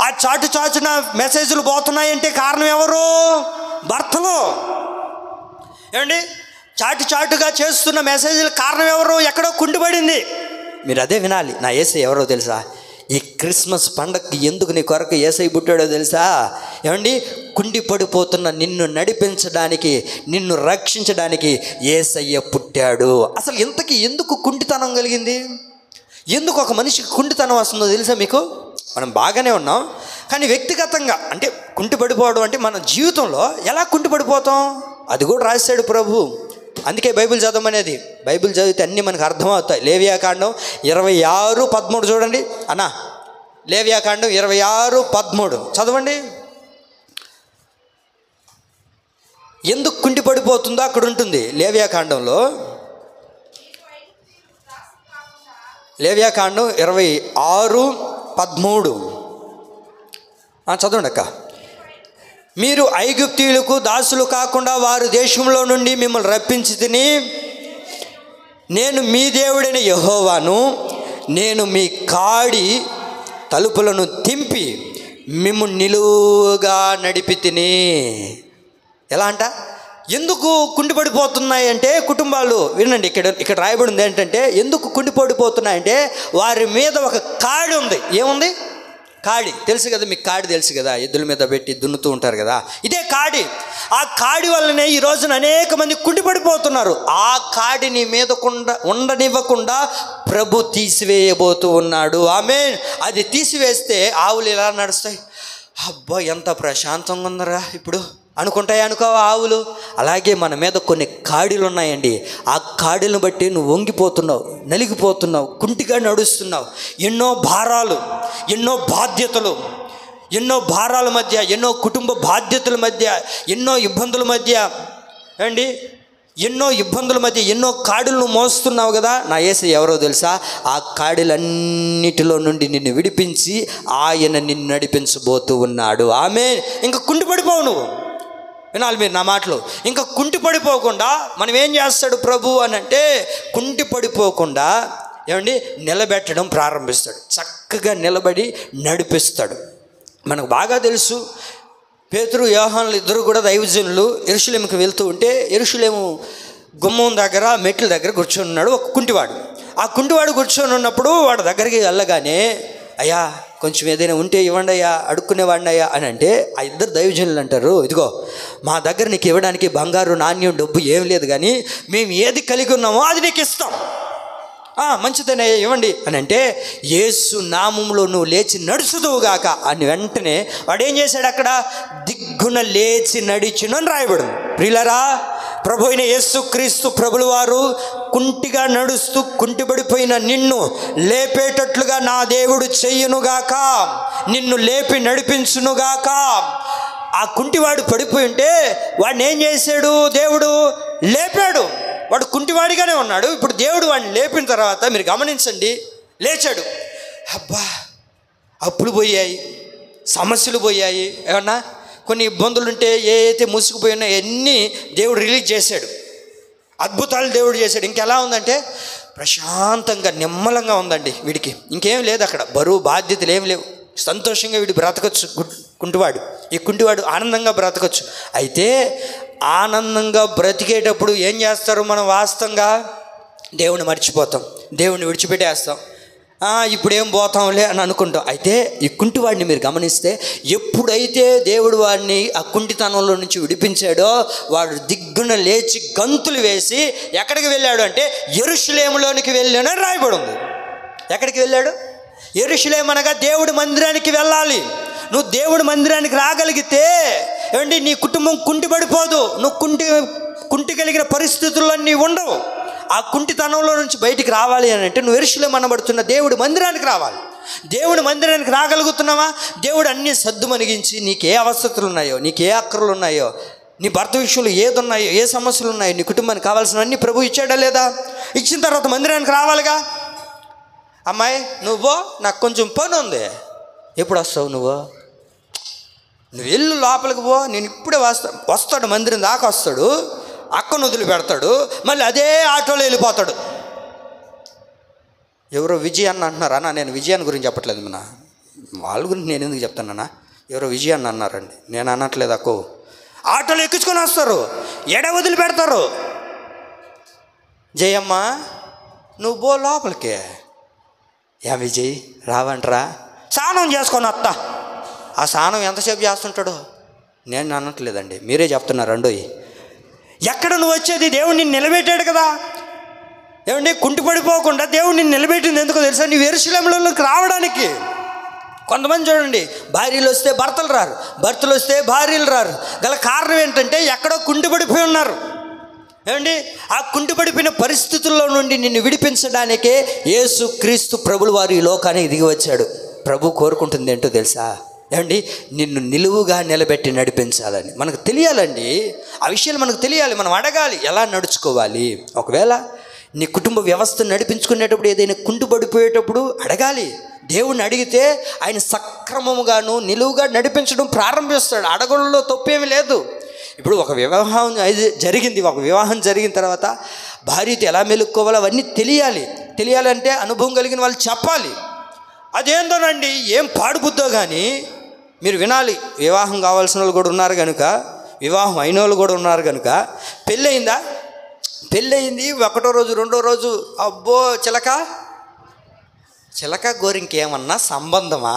ఆ చాచున మెసేజ్లు పోతున్నాయంటే కారణం ఎవరు? భర్తలు. ఏమండి చాటుగా చేస్తున్న మెసేజ్లు కారణం ఎవరు? ఎక్కడో కుండిపడింది. మీరు అదే వినాలి. నా యేసయ్య ఎవరో తెలుసా? ఈ క్రిస్మస్ పండగకి ఎందుకు నీ కొరకు యేసయ్య పుట్టాడో తెలుసా? ఏమండి కుండి పడిపోతున్న నిన్ను నడిపించడానికి, నిన్ను రక్షించడానికి యేసయ్య పుట్టాడు. అసలు ఇంతకీ ఎందుకు కుంటితనం కలిగింది? ఎందుకు ఒక మనిషికి కుంటితనం వస్తుందో తెలుసా మీకు? మనం బాగానే ఉన్నాం, కానీ వ్యక్తిగతంగా అంటే కుంటిపడిపోవడం అంటే మన జీవితంలో ఎలా కుంటిపడిపోతాం అది కూడా రాశాడు ప్రభు. అందుకే బైబిల్ చదవమనేది. బైబిల్ చదివితే అన్నీ మనకు అర్థమవుతాయి. లేవియాకాండం 26:13 చూడండి అన్నా. లేవియాకాండం 26:13 చదవండి. ఎందుకు కుంటిపడిపోతుందో అక్కడ ఉంటుంది లేవియాకాండంలో. లేవియాకాండం 26:13 చదవండి అక్క. మీరు ఐగుప్తీయులకు దాసులు కాకుండా వారి దేశంలో నుండి మిమ్మల్ని రప్పించి తిని, నేను మీ దేవుడైన యెహోవాను, నేను మీ కాడి తలుపులను తింపి మిమ్ము నిలువుగా నడిపి తిని. ఎలా అంట? ఎందుకు కుండిపడిపోతున్నాయి అంటే కుటుంబాలు, వినండి, ఇక్కడ రాయబడింది ఏంటంటే, ఎందుకు కుండిపడిపోతున్నాయంటే వారి మీద ఒక కాడి ఉంది. ఏముంది? కాడి. తెలుసు కదా మీకు, కాడి తెలుసు కదా, ఎద్దుల మీద పెట్టి దున్నుతూ ఉంటారు కదా, ఇదే కాడి. ఆ కాడి వల్లనే ఈ రోజున అనేక మంది కుండిపడిపోతున్నారు. ఆ కాడిని మీద ఉండనివ్వకుండా ప్రభు తీసివేయబోతూ ఉన్నాడు. ఆమేన్. అది తీసివేస్తే ఆవులు ఎలా నడుస్తాయి? అబ్బా ఎంత ప్రశాంతంగా ఉందరా ఇప్పుడు అనుకుంటాయి, అనుకోవా ఆవులు? అలాగే మన మీద కొన్ని కాడిలు ఉన్నాయండి. ఆ కాడిలను బట్టి నువ్వు వంగిపోతున్నావు, నలిగిపోతున్నావు, కుంటిగా నడుస్తున్నావు. ఎన్నో భారాలు, ఎన్నో బాధ్యతలు, ఎన్నో భారాల మధ్య, ఎన్నో కుటుంబ బాధ్యతల మధ్య, ఎన్నో ఇబ్బందుల మధ్య అండి, ఎన్నో ఇబ్బందుల మధ్య ఎన్నో కాడులను మోస్తున్నావు కదా. నా యేసయ్య ఎవరో తెలుసా? ఆ కాడులన్నిటిలో నుండి నిన్ను విడిపించి ఆయన నిన్ను నడిపించబోతూ ఉన్నాడు. ఆమేన్. ఇంకా కుంటిపడిపోవు నువ్వు. వినాలి మీరు నా మాటలు. ఇంకా కుంటి పడిపోకుండా మనం ఏం చేస్తాడు ప్రభు అని అంటే, కుంటి పడిపోకుండా ఏమండి నిలబెట్టడం ప్రారంభిస్తాడు. చక్కగా నిలబడి నడిపిస్తాడు. మనకు బాగా తెలుసు, పేతురు యోహానులు ఇద్దరు కూడా దైవజనులు యెరూషలేముకి వెళ్తూ ఉంటే, యెరూషలేము గుమ్మం దగ్గర మెట్ల దగ్గర కూర్చొని ఉన్నాడు ఒక కుంటివాడు. ఆ కుంటివాడు కూర్చొని ఉన్నప్పుడు వాడి దగ్గరికి వెళ్ళగానే, అయ్యా కొంచెం ఏదైనా ఉంటే ఇవ్వండి అయ్యా, అడుక్కునేవాడిని అయ్యా అని అంటే, ఆ ఇద్దరు దైవజనులు అంటారు, ఇదిగో మా దగ్గర నీకు ఇవ్వడానికి బంగారు నాణ్యం డబ్బు ఏం లేదు, కానీ మేము ఏది కలిగి ఉన్నామో అది నీకు ఇస్తాం, మంచిదనే ఇవ్వండి అని అంటే, యేసు నామములో నువ్వు లేచి నడుచుదువుగాక అని వెంటనే వాడు ఏం చేశాడు? అక్కడ దిగ్గున లేచి నడిచును అని రాయబడింది. ప్రియులారా, ప్రభు అయిన యేసు క్రీస్తు ప్రభుల వారు కుంటిగా నడుస్తూ కుంటిపడిపోయిన నిన్ను లేపేటట్లుగా నా దేవుడు చెయ్యునుగాక, నిన్ను లేపి నడిపించునుగాక. ఆ కుంటివాడు పడిపోయి ఉంటే వాడిని ఏం చేశాడు? దేవుడు లేపాడు. వాడు కుంటివాడిగానే ఉన్నాడు. ఇప్పుడు దేవుడు వాడిని లేపిన తర్వాత మీరు గమనించండి, లేచాడు. అబ్బా, అప్పులు పోయాయి, సమస్యలు పోయాయి, ఏమన్నా కొన్ని ఇబ్బందులు ఉంటే ఏ అయితే మూసుకుపోయినా అన్నీ దేవుడు రిలీజ్ చేశాడు. అద్భుతాలు దేవుడు చేశాడు. ఇంకెలా ఉందంటే ప్రశాంతంగా నిమ్మలంగా ఉందండి వీడికి. ఇంకేం లేదు అక్కడ, బరువు బాధ్యతలు ఏమి లేవు. సంతోషంగా వీడు బ్రతకచ్చు. కుంటివాడు, ఈ కుంటివాడు ఆనందంగా బ్రతకచ్చు. అయితే ఆనందంగా బ్రతికేటప్పుడు ఏం చేస్తారు మనం? వాస్తవంగా దేవుని మర్చిపోతాం, దేవుని విడిచిపెట్టేస్తాం. ఇప్పుడేం పోతాంలే అని అనుకుంటాం. అయితే ఈ కుంటివాడిని మీరు గమనిస్తే, ఎప్పుడైతే దేవుడు వాడిని ఆ కుంటితనంలో నుంచి విడిపించాడో వాడు దిగ్గున లేచి గంతులు వేసి ఎక్కడికి వెళ్ళాడు అంటే యెరూషలేములోనికి వెళ్ళాను అని రాయబడి ఉంది. ఎక్కడికి వెళ్ళాడు? యెరూషలేము అనగా దేవుడి మందిరానికి వెళ్ళాలి. నువ్వు దేవుడి మందిరానికి రాగలిగితే ఏమండి నీ కుటుంబం కుంటిపడిపోదు. నువ్వు కుంటి కలిగిన పరిస్థితులన్నీ ఉండవు. ఆ కుంటితనంలో నుంచి బయటికి రావాలి అని అంటే నువ్వు యెరూషలేము అనబడుతున్న దేవుడి మందిరానికి రావాలి. దేవుడి మందిరానికి రాగలుగుతున్నావా? దేవుడు అన్నీ సద్దుమణిగించి నీకే అవసరతలు ఉన్నాయో, నీకే అక్కర్లు ఉన్నాయో, నీ భర్త విషయంలో ఏది ఉన్నాయో, ఏ సమస్యలు ఉన్నాయో, నీ కుటుంబానికి కావాల్సినవన్నీ ప్రభు ఇచ్చాడా లేదా? ఇచ్చిన తర్వాత మందిరానికి రావాలిగా. అమ్మాయి నువ్వు నాకు కొంచెం పని ఉంది, ఎప్పుడు వస్తావు? నువ్వు వెళ్ళు లోపలికి పో, నేను ఇప్పుడే వస్తాడు మందిరం దాకా వస్తాడు, అక్కను వదిలి పెడతాడు, మళ్ళీ అదే ఆటోలో వెళ్ళిపోతాడు. ఎవరో విజయ్ అన్న అంటున్నారు అన్న, నేను విజయాన్ని గురించి చెప్పట్లేదు మన వాళ్ళ గురించి నేను ఎందుకు చెప్తానన్నా, ఎవరో విజయ్ అన్న అన్నారండి, నేను అనట్లేదు. అక్కో ఆటోలో ఎక్కించుకొని వస్తారు, ఎడ వదిలి పెడతారు. జయమ్మ నువ్వు పో లోపలికి. యా విజయ్ రావంటరా, స్నానం చేసుకొని వస్తా. ఆ స్నానం ఎంతసేపు చేస్తుంటాడో నేను అనట్లేదండి, మీరే చెప్తున్నారు. అండోయి ఎక్కడ నువ్వు వచ్చేది? దేవుడు నిన్ను నిలబెట్టాడు కదా. ఏమండి కుంటిపడిపోకుండా దేవుడు నిన్ను నిలబెట్టింది ఎందుకో తెలుసా? నీ యెరూషలేములోకి రావడానికి. కొంతమంది చూడండి, భార్యలు వస్తే భర్తలు రారు, భర్తలు వస్తే భార్యలు రారు. గల కారణం ఏంటంటే ఎక్కడో కుంటిపడిపోయి ఉన్నారు. ఏమండి ఆ కుంటిపడిపోయిన పరిస్థితుల్లో నుండి నిన్ను విడిపించడానికే యేసు క్రీస్తు ప్రభులు వారు ఈ లోకానికి దిగి వచ్చాడు. ప్రభు కోరుకుంటుంది ఏంటో తెలుసా? ఏమండి నిన్ను నిలువుగా నిలబెట్టి నడిపించాలని మనకు తెలియాలండి. ఆ విషయాలు మనకు తెలియాలి, మనం అడగాలి ఎలా నడుచుకోవాలి. ఒకవేళ నీ కుటుంబ వ్యవస్థను నడిపించుకునేటప్పుడు ఏదైనా కుంటుపడిపోయేటప్పుడు అడగాలి, దేవుణ్ణి అడిగితే ఆయన సక్రమముగాను నిలువుగా నడిపించడం ప్రారంభిస్తాడు. అడగడంలో తప్పేమీ లేదు. ఇప్పుడు ఒక వివాహం జరిగింది, ఒక వివాహం జరిగిన తర్వాత భార్యతో ఎలా మెలుక్కోవాలో అవన్నీ తెలియాలంటే అనుభవం కలిగిన వాళ్ళు చెప్పాలి. అదేందోనండి, ఏం పాడుబుద్దో కానీ మీరు వినాలి. వివాహం కావాల్సిన వాళ్ళు కూడా ఉన్నారు కనుక, వివాహం అయిన వాళ్ళు కూడా ఉన్నారు కనుక, పెళ్ళయింది ఒకటో రోజు రెండో రోజు అబ్బో చిలక గోరింక ఏమన్నా సంబంధమా?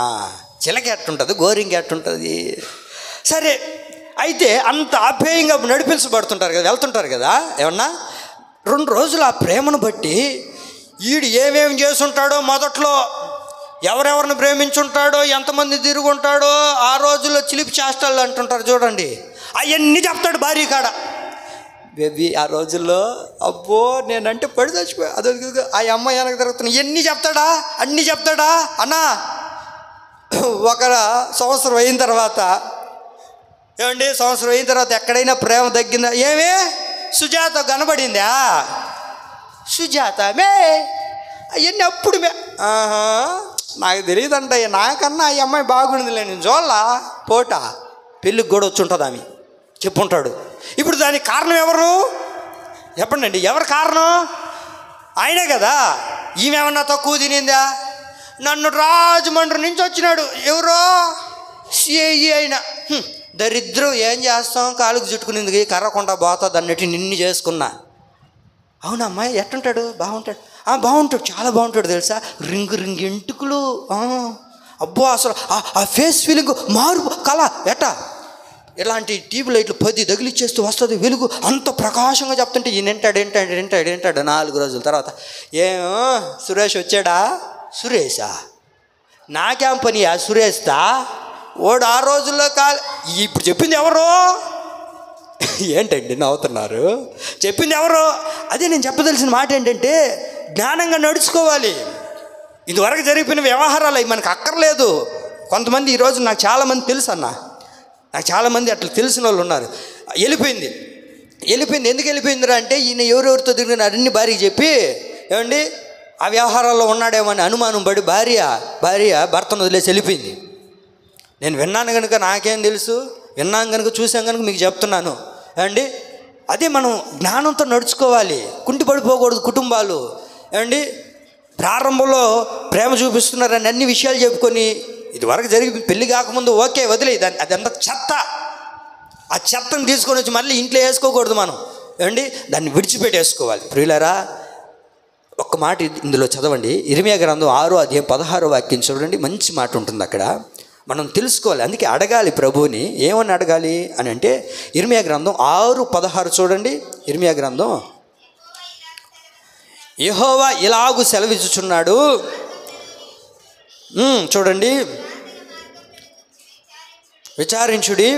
చిలక ఎట్టుంటుంది, గోరింక ఎట్టుంటుంది? సరే, అయితే అంత ఆప్యాయంగా నడిపించబడుతుంటారు కదా, వెళ్తుంటారు కదా. ఏమన్నా 2 రోజులు ఆ ప్రేమను బట్టి ఈడు ఏమేమి చేసుంటాడో, మొదట్లో ఎవరెవరిని ప్రేమించుంటాడో, ఎంతమంది తిరుగుంటాడో, ఆ రోజుల్లో చిలిపి చేష్టాలు అంటుంటారు చూడండి, అవన్నీ చెప్తాడు భార్య కాడ. బేబీ ఆ రోజుల్లో అబ్బో నేనంటే పడి చచ్చిపోయా, అదే ఆ అమ్మాయి వెనక తిరుగుతున్నా, అన్నీ చెప్తాడా అన్నా. ఒక సంవత్సరం అయిన తర్వాత ఎక్కడైనా ప్రేమ తగ్గిందా? ఏమే సుజాత కనబడిందా? సుజాత అవన్నీ అప్పుడు నాకు తెలియదంట, నాకన్నా ఈ అమ్మాయి బాగుండదులే, నేను చూడాల పోట పెళ్ళికి కూడా వచ్చి ఉంటుంది ఆమె చెప్పుంటాడు. ఇప్పుడు దానికి కారణం ఎవరు చెప్పండి అండి? ఎవరు కారణం? ఆయనే కదా. ఈమెమన్నా తక్కువ తినిందా? నన్ను రాజమండ్రి నుంచి వచ్చినాడు ఎవరో సిఐ అయినా దరిద్రం, ఏం చేస్తాం, కాలుకు చుట్టుకునేందుకు కర్రకుండా పోతుంది అన్నట్టు నిన్ను చేసుకున్నా. అవునా అమ్మాయి ఎట్టుంటాడు? బాగుంటాడు, చాలా బాగుంటాడు తెలుసా, రింగ్ ఎంటుకులు, అబ్బో అసలు ఆ ఫేస్ ఫీలింగ్ మార్పు కళ ఇలాంటి టీవీ లైట్లు 10 తగిలిచ్చేస్తూ వస్తుంది వెలుగు, అంత ప్రకాశంగా చెప్తుంటే ఈయన ఏంటాడు 4 రోజుల తర్వాత, ఏమో సురేష్ వచ్చాడా? సురేషా? నాకేం పని ఆ సురేష్తా? ఓడు ఆ రోజుల్లో ఇప్పుడు చెప్పింది ఎవరు? ఏంటండి నవ్వుతున్నారు? చెప్పింది ఎవరు? అదే నేను చెప్పదలసిన మాట ఏంటంటే, జ్ఞానంగా నడుచుకోవాలి. ఇదివరకు జరిగిపోయిన వ్యవహారాలు అవి మనకు అక్కర్లేదు. కొంతమంది ఈరోజు నాకు చాలామంది తెలుసు అన్న, నాకు చాలామంది అట్లా తెలిసిన వాళ్ళు ఉన్నారు. వెళ్ళిపోయింది. ఎందుకు వెళ్ళిపోయిందిరా అంటే, ఈయన ఎవరెవరితో తిరిగిన అన్ని భార్యకి చెప్పి ఏమండి ఆ వ్యవహారాల్లో ఉన్నాడేమో అని అనుమానం పడి భార్య భర్తను వదిలేసి వెళ్ళిపోయింది. నేను విన్నాను కనుక నాకేం తెలుసు, విన్నాను కనుక చూసాం కనుక మీకు చెప్తున్నాను ఏమండి. అదే మనం జ్ఞానంతో నడుచుకోవాలి, కుంటి పడిపోకూడదు కుటుంబాలు. ఏమండి ప్రారంభంలో ప్రేమ చూపిస్తున్నారని అన్ని విషయాలు చెప్పుకొని ఇదివరకు జరిగి పెళ్ళి కాకముందు ఓకే వదిలే, అదంతా చెత్త. ఆ చెత్తను తీసుకొని వచ్చి మళ్ళీ ఇంట్లో వేసుకోకూడదు మనం. ఏమండి దాన్ని విడిచిపెట్టేసుకోవాలి. ప్రియులారా, ఒక్క మాట ఇందులో చదవండి. ఇర్మియా గ్రంథం 6వ అధ్యాయం 16వ వాక్యం చూడండి. మంచి మాట ఉంటుంది అక్కడ, మనం తెలుసుకోవాలి. అందుకే అడగాలి ప్రభువుని. ఏమని అడగాలి అని అంటే, ఇర్మియా గ్రంథం 6:16 చూడండి. ఇర్మియా గ్రంథం, యెహోవా ఇలాగు సెలవిచ్చుచున్నాడు, చూడండి, విచారించుడి,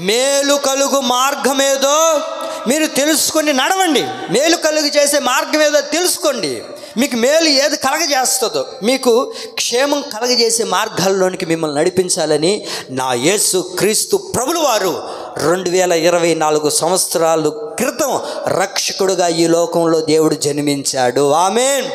మేలు కలుగు మార్గమేదో మీరు తెలుసుకొని నడవండి. మేలు కలుగు చేసే మార్గం ఏదో తెలుసుకోండి. మీకు మేలు ఏది కలగజేస్తుందో, మీకు క్షేమం కలగజేసే మార్గాల్లోనికి మిమ్మల్ని నడిపించాలని నా యేసు క్రీస్తు ప్రభులు వారు 2024 సంవత్సరాల క్రితం రక్షకుడుగా ఈ లోకంలో దేవుడు జన్మించాడు. ఆమేన్.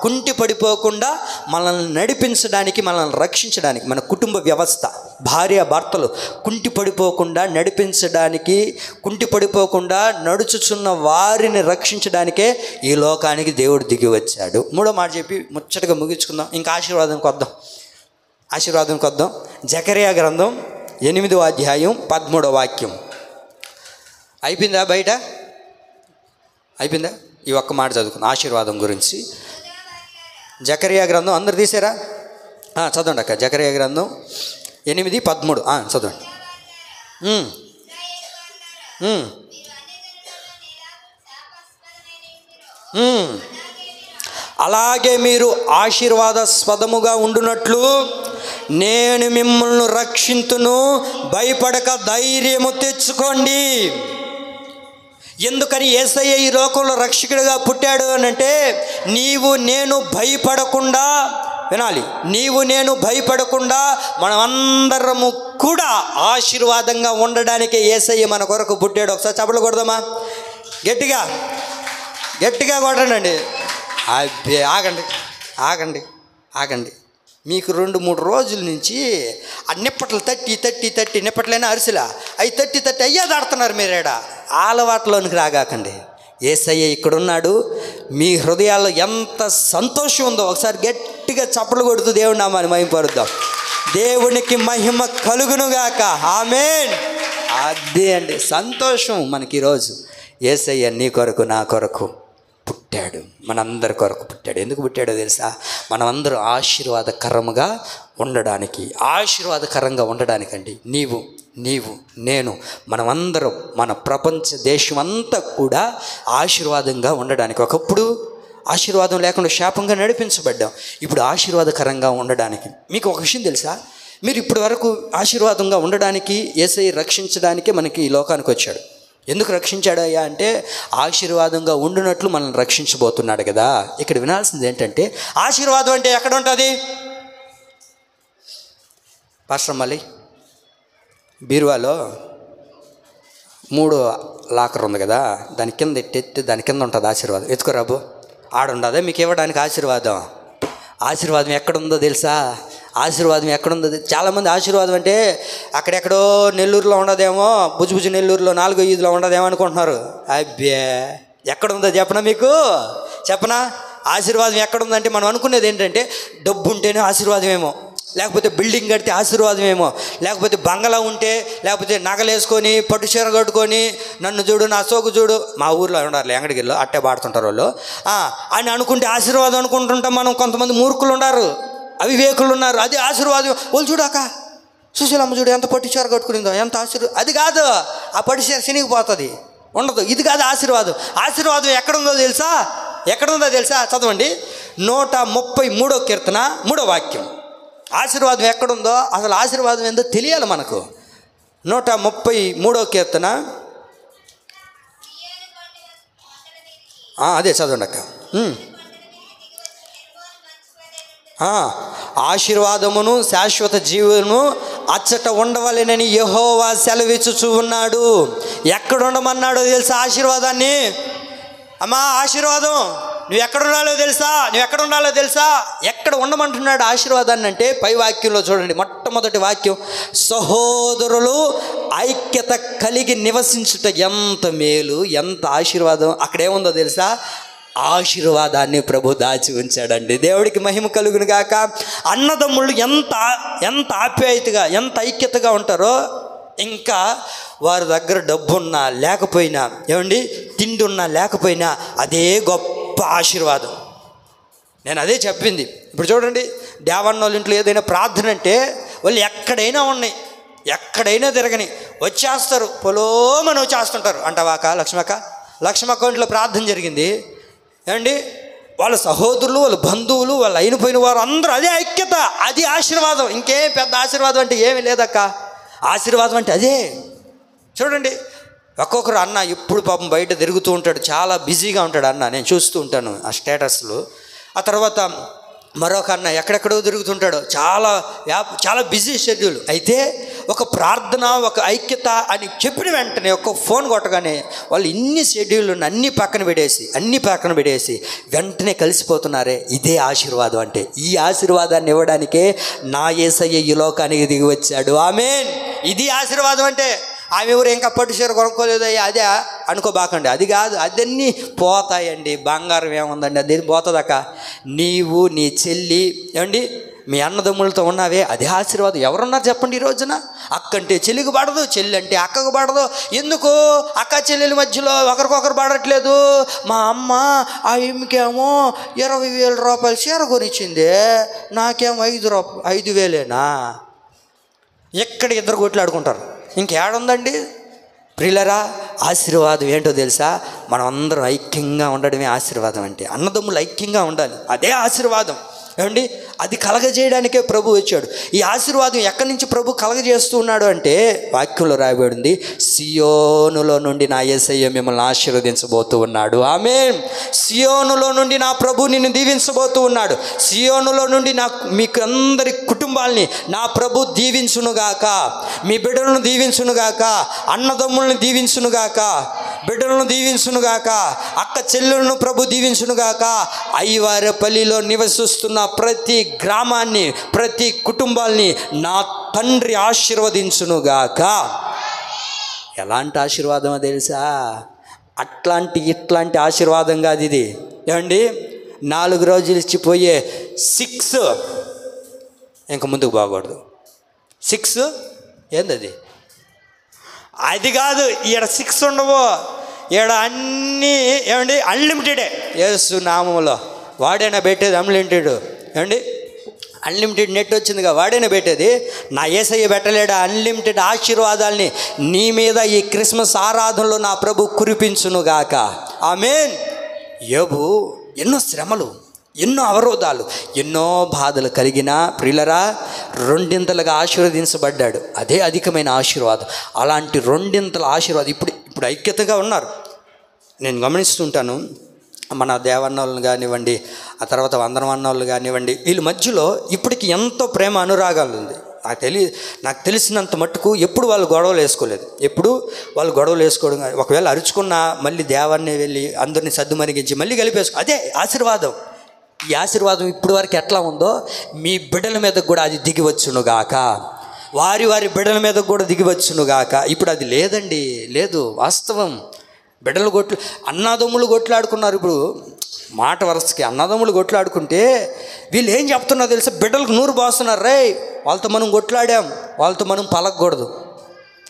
కుంటి పడిపోకుండా మనల్ని నడిపించడానికి, మనల్ని రక్షించడానికి, మన కుటుంబ వ్యవస్థ, భార్య భర్తలు కుంటి పడిపోకుండా నడిపించడానికి, కుంటి పడిపోకుండా నడుచుచున్న వారిని రక్షించడానికే ఈ లోకానికి దేవుడు దిగి వచ్చాడు. 3వ మాట చెప్పి ముచ్చటగా ముగించుకుందాం, ఇంకా ఆశీర్వాదంకి వద్దాం. జకరియా గ్రంథం 8వ అధ్యాయం 13వ వాక్యం. అయిపోయిందా? బయట అయిపోయిందా? ఈ ఒక్క మాట చదువుకుందాం ఆశీర్వాదం గురించి. జకరియా గ్రంథం అందరు తీసారా? చదవండి అక్క. జకరియా గ్రంథం 8:13 చదవండి. అలాగే మీరు ఆశీర్వాదాస్పదముగా ఉండునట్లు నేను మిమ్మల్ని రక్షింతును, భయపడక ధైర్యము తెచ్చుకోండి. ఎందుకని యేసయ్య ఈ లోకంలో రక్షకుడిగా పుట్టాడు అని అంటే, నీవు నేను భయపడకుండా, వినాలి, నీవు నేను భయపడకుండా మనమందరము కూడా ఆశీర్వాదంగా ఉండడానికే యేసయ్య మన కొరకు పుట్టాడు. ఒకసారి చప్పట్లు కొడదామా? గట్టిగా కొట్టండి. అబ్బే ఆగండి. ఆగండి, మీకు 2-3 రోజుల నుంచి ఆ నిప్పట్లు తట్టి నిప్పట్లైనా అరిసెలా అవి తట్టి అయ్యా దాడుతున్నారు మీరేడ. అలవాట్లోనికి రాగాకండి. యేసయ్య ఇక్కడున్నాడు. మీ హృదయాల్లో ఎంత సంతోషం ఉందో ఒకసారి గట్టిగా చప్పట్లు కొడుతూ దేవుడి నామాన్ని మహిమపరుద్దాం. దేవునికి మహిమ కలుగునుగాక. ఆమేన్. అదే అండి సంతోషం మనకి ఈరోజు. యేసయ్య నీ కొరకు నా కొరకు పుట్టాడు, మనందరి కొరకు పుట్టాడు. ఎందుకు పుట్టాడో తెలుసా? మనమందరం ఆశీర్వాదకరంగా ఉండడానికి, ఆశీర్వాదకరంగా ఉండడానికండి. నీవు నేను మనమందరం, మన ప్రపంచ దేశం అంతా కూడా ఆశీర్వాదంగా ఉండడానికి. ఒకప్పుడు ఆశీర్వాదం లేకుండా శాపంగా నడిపించబడ్డాం. ఇప్పుడు ఆశీర్వాదకరంగా ఉండడానికి. మీకు ఒక విషయం తెలుసా? మీరు ఇప్పటి వరకు ఆశీర్వాదంగా ఉండడానికి, యేసయ్య రక్షించడానికే మనకి ఈ లోకానికి వచ్చాడు. ఎందుకు రక్షించాడు అయ్యా అంటే ఆశీర్వాదంగా ఉండునట్లు మనల్ని రక్షించబోతున్నాడు కదా. ఇక్కడ వినాల్సింది ఏంటంటే ఆశీర్వాదం అంటే ఎక్కడ ఉంటుంది? పాస్టర్ మళ్ళీ బీరువాలో 3 లాకర్ ఉంది కదా, దాని కింద ఎట్టి దాని కింద ఉంటుంది ఆశీర్వాదం. ఎత్తుకోరాబు, ఆడుండదా మీకు ఇవ్వడానికి ఆశీర్వాదం. ఆశీర్వాదం ఎక్కడుందో తెలుసా? ఆశీర్వాదం ఎక్కడుందో చాలామంది ఆశీర్వాదం అంటే అక్కడెక్కడో నెల్లూరులో ఉండదేమో, బుజ్జుబుజ్జు నెల్లూరులో 4-5లో ఉండదేమో అనుకుంటున్నారు. అబ్బే, ఎక్కడుందో చెప్పనా? మీకు చెప్పనా? ఆశీర్వాదం ఎక్కడుందంటే మనం అనుకునేది ఏంటంటే డబ్బు ఉంటేనే ఆశీర్వాదమేమో, లేకపోతే బిల్డింగ్ కడితే ఆశీర్వాదమేమో, లేకపోతే బంగళా ఉంటే, లేకపోతే నగలేసుకొని పట్టు చీర కట్టుకొని నన్ను చూడు నా సోకు చూడు, మా ఊర్లో ఉండాలి ఎంగడిగిరిలో అట్టే పాడుతుంటారు వాళ్ళు అని అనుకుంటే ఆశీర్వాదం అనుకుంటుంటాం మనం. కొంతమంది మూర్ఖులు ఉన్నారు, అవివేకులు ఉన్నారు. అది ఆశీర్వాదం. వాళ్ళు చూడాక సుశీలమ్మ చూడు ఎంత పట్టు చీర కట్టుకునిందో, ఎంత ఆశీర్వాదం. అది కాదు, ఆ పట్టు చీర చినిగిపోతుంది, ఉండదు. ఇది కాదు ఆశీర్వాదం. ఆశీర్వాదం ఎక్కడుందో తెలుసా? ఎక్కడుందో తెలుసా? చదవండి 133వ కీర్తన 3వ వాక్యం. ఆశీర్వాదం ఎక్కడుందో, అసలు ఆశీర్వాదం ఏందో తెలియాలి మనకు. 133వ కీర్తన అదే చదవండి అక్క. ఆశీర్వాదమును శాశ్వత జీవము అచ్చట ఉండవలెనని యెహోవా సెలవిచ్చుచూ ఉన్నాడు. ఎక్కడ ఉండమన్నాడో తెలుసా ఆశీర్వాదాన్ని? అమ్మా ఆశీర్వాదం నువ్వు ఎక్కడ ఉండాలో తెలుసా? ఎక్కడ ఉండమంటున్నాడు ఆశీర్వాదాన్ని అంటే పై వాక్యంలో చూడండి, మొట్టమొదటి వాక్యం, సహోదరులు ఐక్యత కలిగి నివసించుట ఎంత మేలు, ఎంత ఆశీర్వాదం. అక్కడేముందో తెలుసా? ఆశీర్వాదాన్ని ప్రభు దాచి ఉంచాడండి. దేవుడికి మహిమ కలుగును గాక. అన్నదమ్ముళ్ళు ఎంత ఆప్యాయతగా, ఎంత ఐక్యతగా ఉంటారో, ఇంకా వారి దగ్గర డబ్బున్నా లేకపోయినా, ఏమండి తిండి ఉన్నా లేకపోయినా అదే గొప్ప ఆశీర్వాదం. నేను అదే చెప్పింది. ఇప్పుడు చూడండి, దేవన్న వాళ్ళ ఇంట్లో ఏదైనా ప్రార్థన అంటే వాళ్ళు ఎక్కడైనా ఉన్నాయి, ఎక్కడైనా తిరగని వచ్చేస్తారు, పొలోమని వచ్చేస్తుంటారు. అంటావాక లక్ష్మక్క ఇంట్లో ప్రార్థన జరిగింది, ఏమండి వాళ్ళ సహోదరులు, వాళ్ళ బంధువులు, వాళ్ళు అయిపోయిన వారు అందరూ అదే ఐక్యత, అది ఆశీర్వాదం. ఇంకేం పెద్ద ఆశీర్వాదం అంటే ఏమీ లేదక్క. ఆశీర్వాదం అంటే అదే. చూడండి, ఒక్కొక్కరు అన్న ఎప్పుడు పాపం బయట తిరుగుతూ ఉంటాడు, చాలా బిజీగా ఉంటాడు అన్న, నేను చూస్తూ ఉంటాను ఆ స్టేటస్లు. ఆ తర్వాత మరొక అన్న ఎక్కడెక్కడో తిరుగుతుంటాడు, చాలా బిజీ షెడ్యూల్. అయితే ఒక ప్రార్థన, ఒక ఐక్యత అని చెప్పిన వెంటనే ఒక ఫోన్ కొట్టగానే వాళ్ళు ఇన్ని షెడ్యూల్ అన్నీ పక్కన పెడేసి వెంటనే కలిసిపోతున్నారే. ఇదే ఆశీర్వాదం అంటే. ఈ ఆశీర్వాదాన్ని ఇవ్వడానికే నా యేసయ్య ఈ లోకానికి దిగి వచ్చాడు. ఆమేన్. ఇది ఆశీర్వాదం అంటే. ఆమె ఎవరు ఇంకా పట్టు చీర కొనుక్కోలేదయ్యా అదే అనుకోబాకండి, అది కాదు. అదన్నీ పోతాయండి. బంగారం ఏముందండి, అది పోతుందక్క. నీవు నీ చెల్లి, ఏమండి మీ అన్నదమ్ములతో ఉన్నావే, అదే ఆశీర్వాదం. ఎవరున్నారు చెప్పండి ఈ రోజున? అక్కంటే చెల్లికి పడదు, చెల్లి అంటే అక్కకు పడదు. ఎందుకు? అక్క చెల్లెల మధ్యలో ఒకరికొకరు పడట్లేదు. మా అమ్మ ఆ ఈమెకేమో 20,000 రూపాయలు చీర కొనిచ్చింది, నాకేమో 5,000. ఎక్కడ ఇద్దరు కొట్లాడుకుంటారు. ఇంకేడుందండి ప్రియులరా? ఆశీర్వాదం ఏంటో తెలుసా? మనం అందరం ఐక్యంగా ఉండడమే ఆశీర్వాదం అంటే. అన్నదమ్ములు ఐక్యంగా ఉండాలి, అదే ఆశీర్వాదం. ఏమండి అది కలగజేయడానికే ప్రభు వచ్చాడు. ఈ ఆశీర్వాదం ఎక్కడి నుంచి ప్రభు కలగజేస్తూ ఉన్నాడు అంటే వాక్యంలో రాయబడింది, సియోనులో నుండి నా యేసయ్య మిమ్మల్ని ఆశీర్వదించబోతూ ఉన్నాడు. ఆమేన్. సియోనులో నుండి నా ప్రభు నిన్ను దీవించబోతూ ఉన్నాడు. సియోనులో నుండి మీకు అందరి కుటుంబాల్ని నా ప్రభు దీవించునుగాక, మీ బిడ్డలను దీవించునుగాక, అన్నదమ్ములను దీవించునుగాక. బిడ్డలను దీవించునుగాక, అక్క చెల్లెలను ప్రభు దీవించునుగాక. అయ్యవారిపల్లిలో నివసిస్తున్న ప్రతి గ్రామాన్ని, ప్రతి కుటుంబాల్ని నా తండ్రి ఆశీర్వదించునుగాక. ఎలాంటి ఆశీర్వాదమో తెలుసా? ఇట్లాంటి ఆశీర్వాదం కాదు ఇది. ఏమండి, 4 రోజులు ఇచ్చిపోయే 6 ఇంక ముందుకు బాగూడదు. 6 ఏంది అది కాదు. ఈడ 6 ఉండవు, ఈడ అన్నీ ఏమండి అన్లిమిటెడే. యేసు నామములో వాడైనా పెట్టేది అన్లిమిటెడ్. ఏమండి, అన్లిమిటెడ్ నెట్ వచ్చిందిగా, వాడైనా పెట్టేది. నా యేసయ్య పెట్టలేడా అన్లిమిటెడ్ ఆశీర్వాదాల్ని నీ మీద ఈ క్రిస్మస్ ఆరాధనలో నా ప్రభు కురిపించునుగాక. ఆమేన్. యోబు ఎన్నో శ్రమలు, ఎన్నో అవరోధాలు, ఎన్నో బాధలు కలిగిన ప్రియులరా 2 ఆశీర్వదించబడ్డాడు. అదే అధికమైన ఆశీర్వాదం. అలాంటి 2 ఆశీర్వాదం ఇప్పుడు ఐక్యతగా ఉన్నారు. నేను గమనిస్తుంటాను, మన దేవన్న వాళ్ళని కానివ్వండి, ఆ తర్వాత వందనవన్న వాళ్ళు కానివ్వండి, వీళ్ళ మధ్యలో ఇప్పటికి ఎంతో ప్రేమ అనురాగాలు ఉంది. నాకు తెలిసినంత మట్టుకు ఎప్పుడు వాళ్ళు గొడవలు వేసుకోలేదు. ఎప్పుడు వాళ్ళు గొడవలు వేసుకోవడం, ఒకవేళ అరుచుకున్నా మళ్ళీ దేవాన్ని వెళ్ళి అందరినీ సద్దుమరిగించి మళ్ళీ కలిపేసుకో. అదే ఆశీర్వాదం. ఈ ఆశీర్వాదం ఇప్పటి వరకు ఎట్లా ఉందో మీ బిడ్డల మీద కూడా అది దిగివచ్చునుగాక, వారి బిడ్డల మీద కూడా దిగివచ్చునుగాక. ఇప్పుడు అది లేదండి, లేదు. వాస్తవం. బిడ్డలు అన్నదమ్ములు కొట్లాడుకున్నారు. ఇప్పుడు మాట వరుసకి అన్నదమ్ములు కొట్లాడుకుంటే వీళ్ళు ఏం చెప్తున్నారు తెలుసా? బిడ్డలకు నూరు పోస్తున్నారు. రే, వాళ్ళతో మనం కొట్లాడాం, వాళ్ళతో మనం పలకూడదు,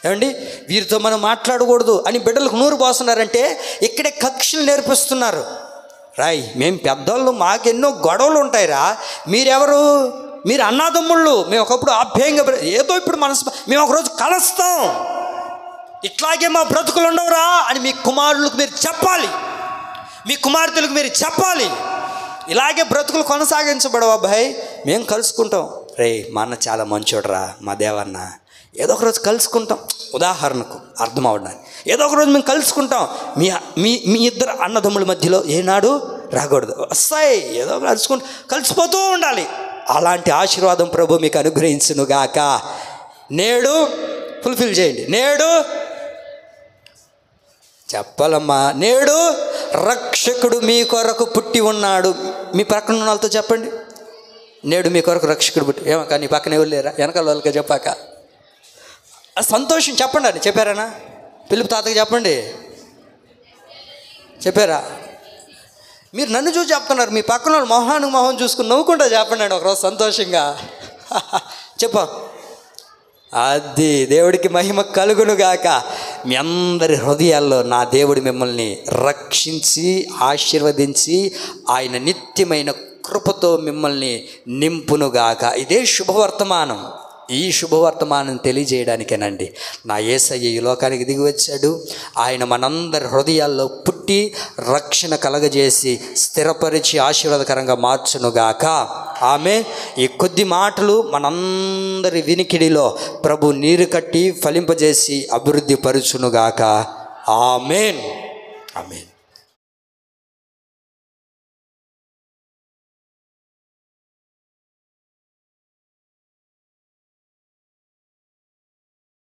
ఏమండి వీరితో మనం మాట్లాడకూడదు అని బిడ్డలకు నూరు పోస్తున్నారంటే ఇక్కడే కక్షలు నేర్పిస్తున్నారు. రాయ్, మేము పెద్దోళ్ళు, మాకెన్నో గొడవలు ఉంటాయిరా. మీరెవరు? మీరు అన్నదమ్ముళ్ళు. మేము ఒకప్పుడు ఆప్యాయంగా ఏదో ఇప్పుడు మేము ఒకరోజు కలుస్తాం, ఇట్లాగే మా బ్రతుకులు ఉండవురా అని మీ కుమారులకు మీరు చెప్పాలి, మీ కుమార్తెలకు మీరు చెప్పాలి. ఇలాగే బ్రతుకులు కొనసాగించబడవు అబ్బాయి, మేము కలుసుకుంటాం. రే, మా అన్న చాలా మంచోడురా, మా దేవన్న, ఏదో ఒకరోజు కలుసుకుంటాం. ఉదాహరణకు అర్థం అవడానికి ఏదో ఒకరోజు మేము కలుసుకుంటాం. మీ ఇద్దరు అన్నదమ్ముల మధ్యలో ఏనాడు రాకూడదు, వస్తాయి, ఏదో కలుసుకుంటూ కలిసిపోతూ ఉండాలి. అలాంటి ఆశీర్వాదం ప్రభు మీకు అనుగ్రహించునుగాక. నేడు ఫుల్ఫిల్ చేయండి. నేడు చెప్పాలమ్మా, నేడు రక్షకుడు మీ కొరకు పుట్టి ఉన్నాడు. మీ పక్కన ఉన్న వాళ్ళతో చెప్పండి, నేడు మీ కొరకు రక్షకుడు పుట్టి. ఏమక్క నీ పక్కన ఎవరు లేరా? వెనకాల వాళ్ళకి చెప్పాక సంతోషం చెప్పండి అని చెప్పారనా? పిలుపు తాతకి చెప్పండి, చెప్పారా? మీరు నన్ను చూసి చెప్తున్నారు, మీ పక్కన వాళ్ళు మొహం చూసుకుని నవ్వుకుంటా చెప్పండి అండి ఒకరోజు సంతోషంగా. చెప్పా, అది దేవుడికి మహిమ కలుగునుగాక. మీ అందరి హృదయాల్లో నా దేవుడు మిమ్మల్ని రక్షించి ఆశీర్వదించి ఆయన నిత్యమైన కృపతో మిమ్మల్ని నింపునుగాక. ఇదే శుభవర్తమానం. ఈ శుభవర్తమానం తెలియజేయడానికేనండి నా యేసయ్య ఈ లోకానికి దిగి వచ్చాడు. ఆయన మనందరి హృదయాల్లో పుట్టి రక్షణ కలగజేసి స్థిరపరిచి ఆశీర్వాదకరంగా మార్చునుగాక. ఆమె ఈ కొద్ది మాటలు మనందరి వినికిడిలో ప్రభు నీరు కట్టి ఫలింపజేసి అభివృద్ధి పరుచునుగాక. Amen, amen.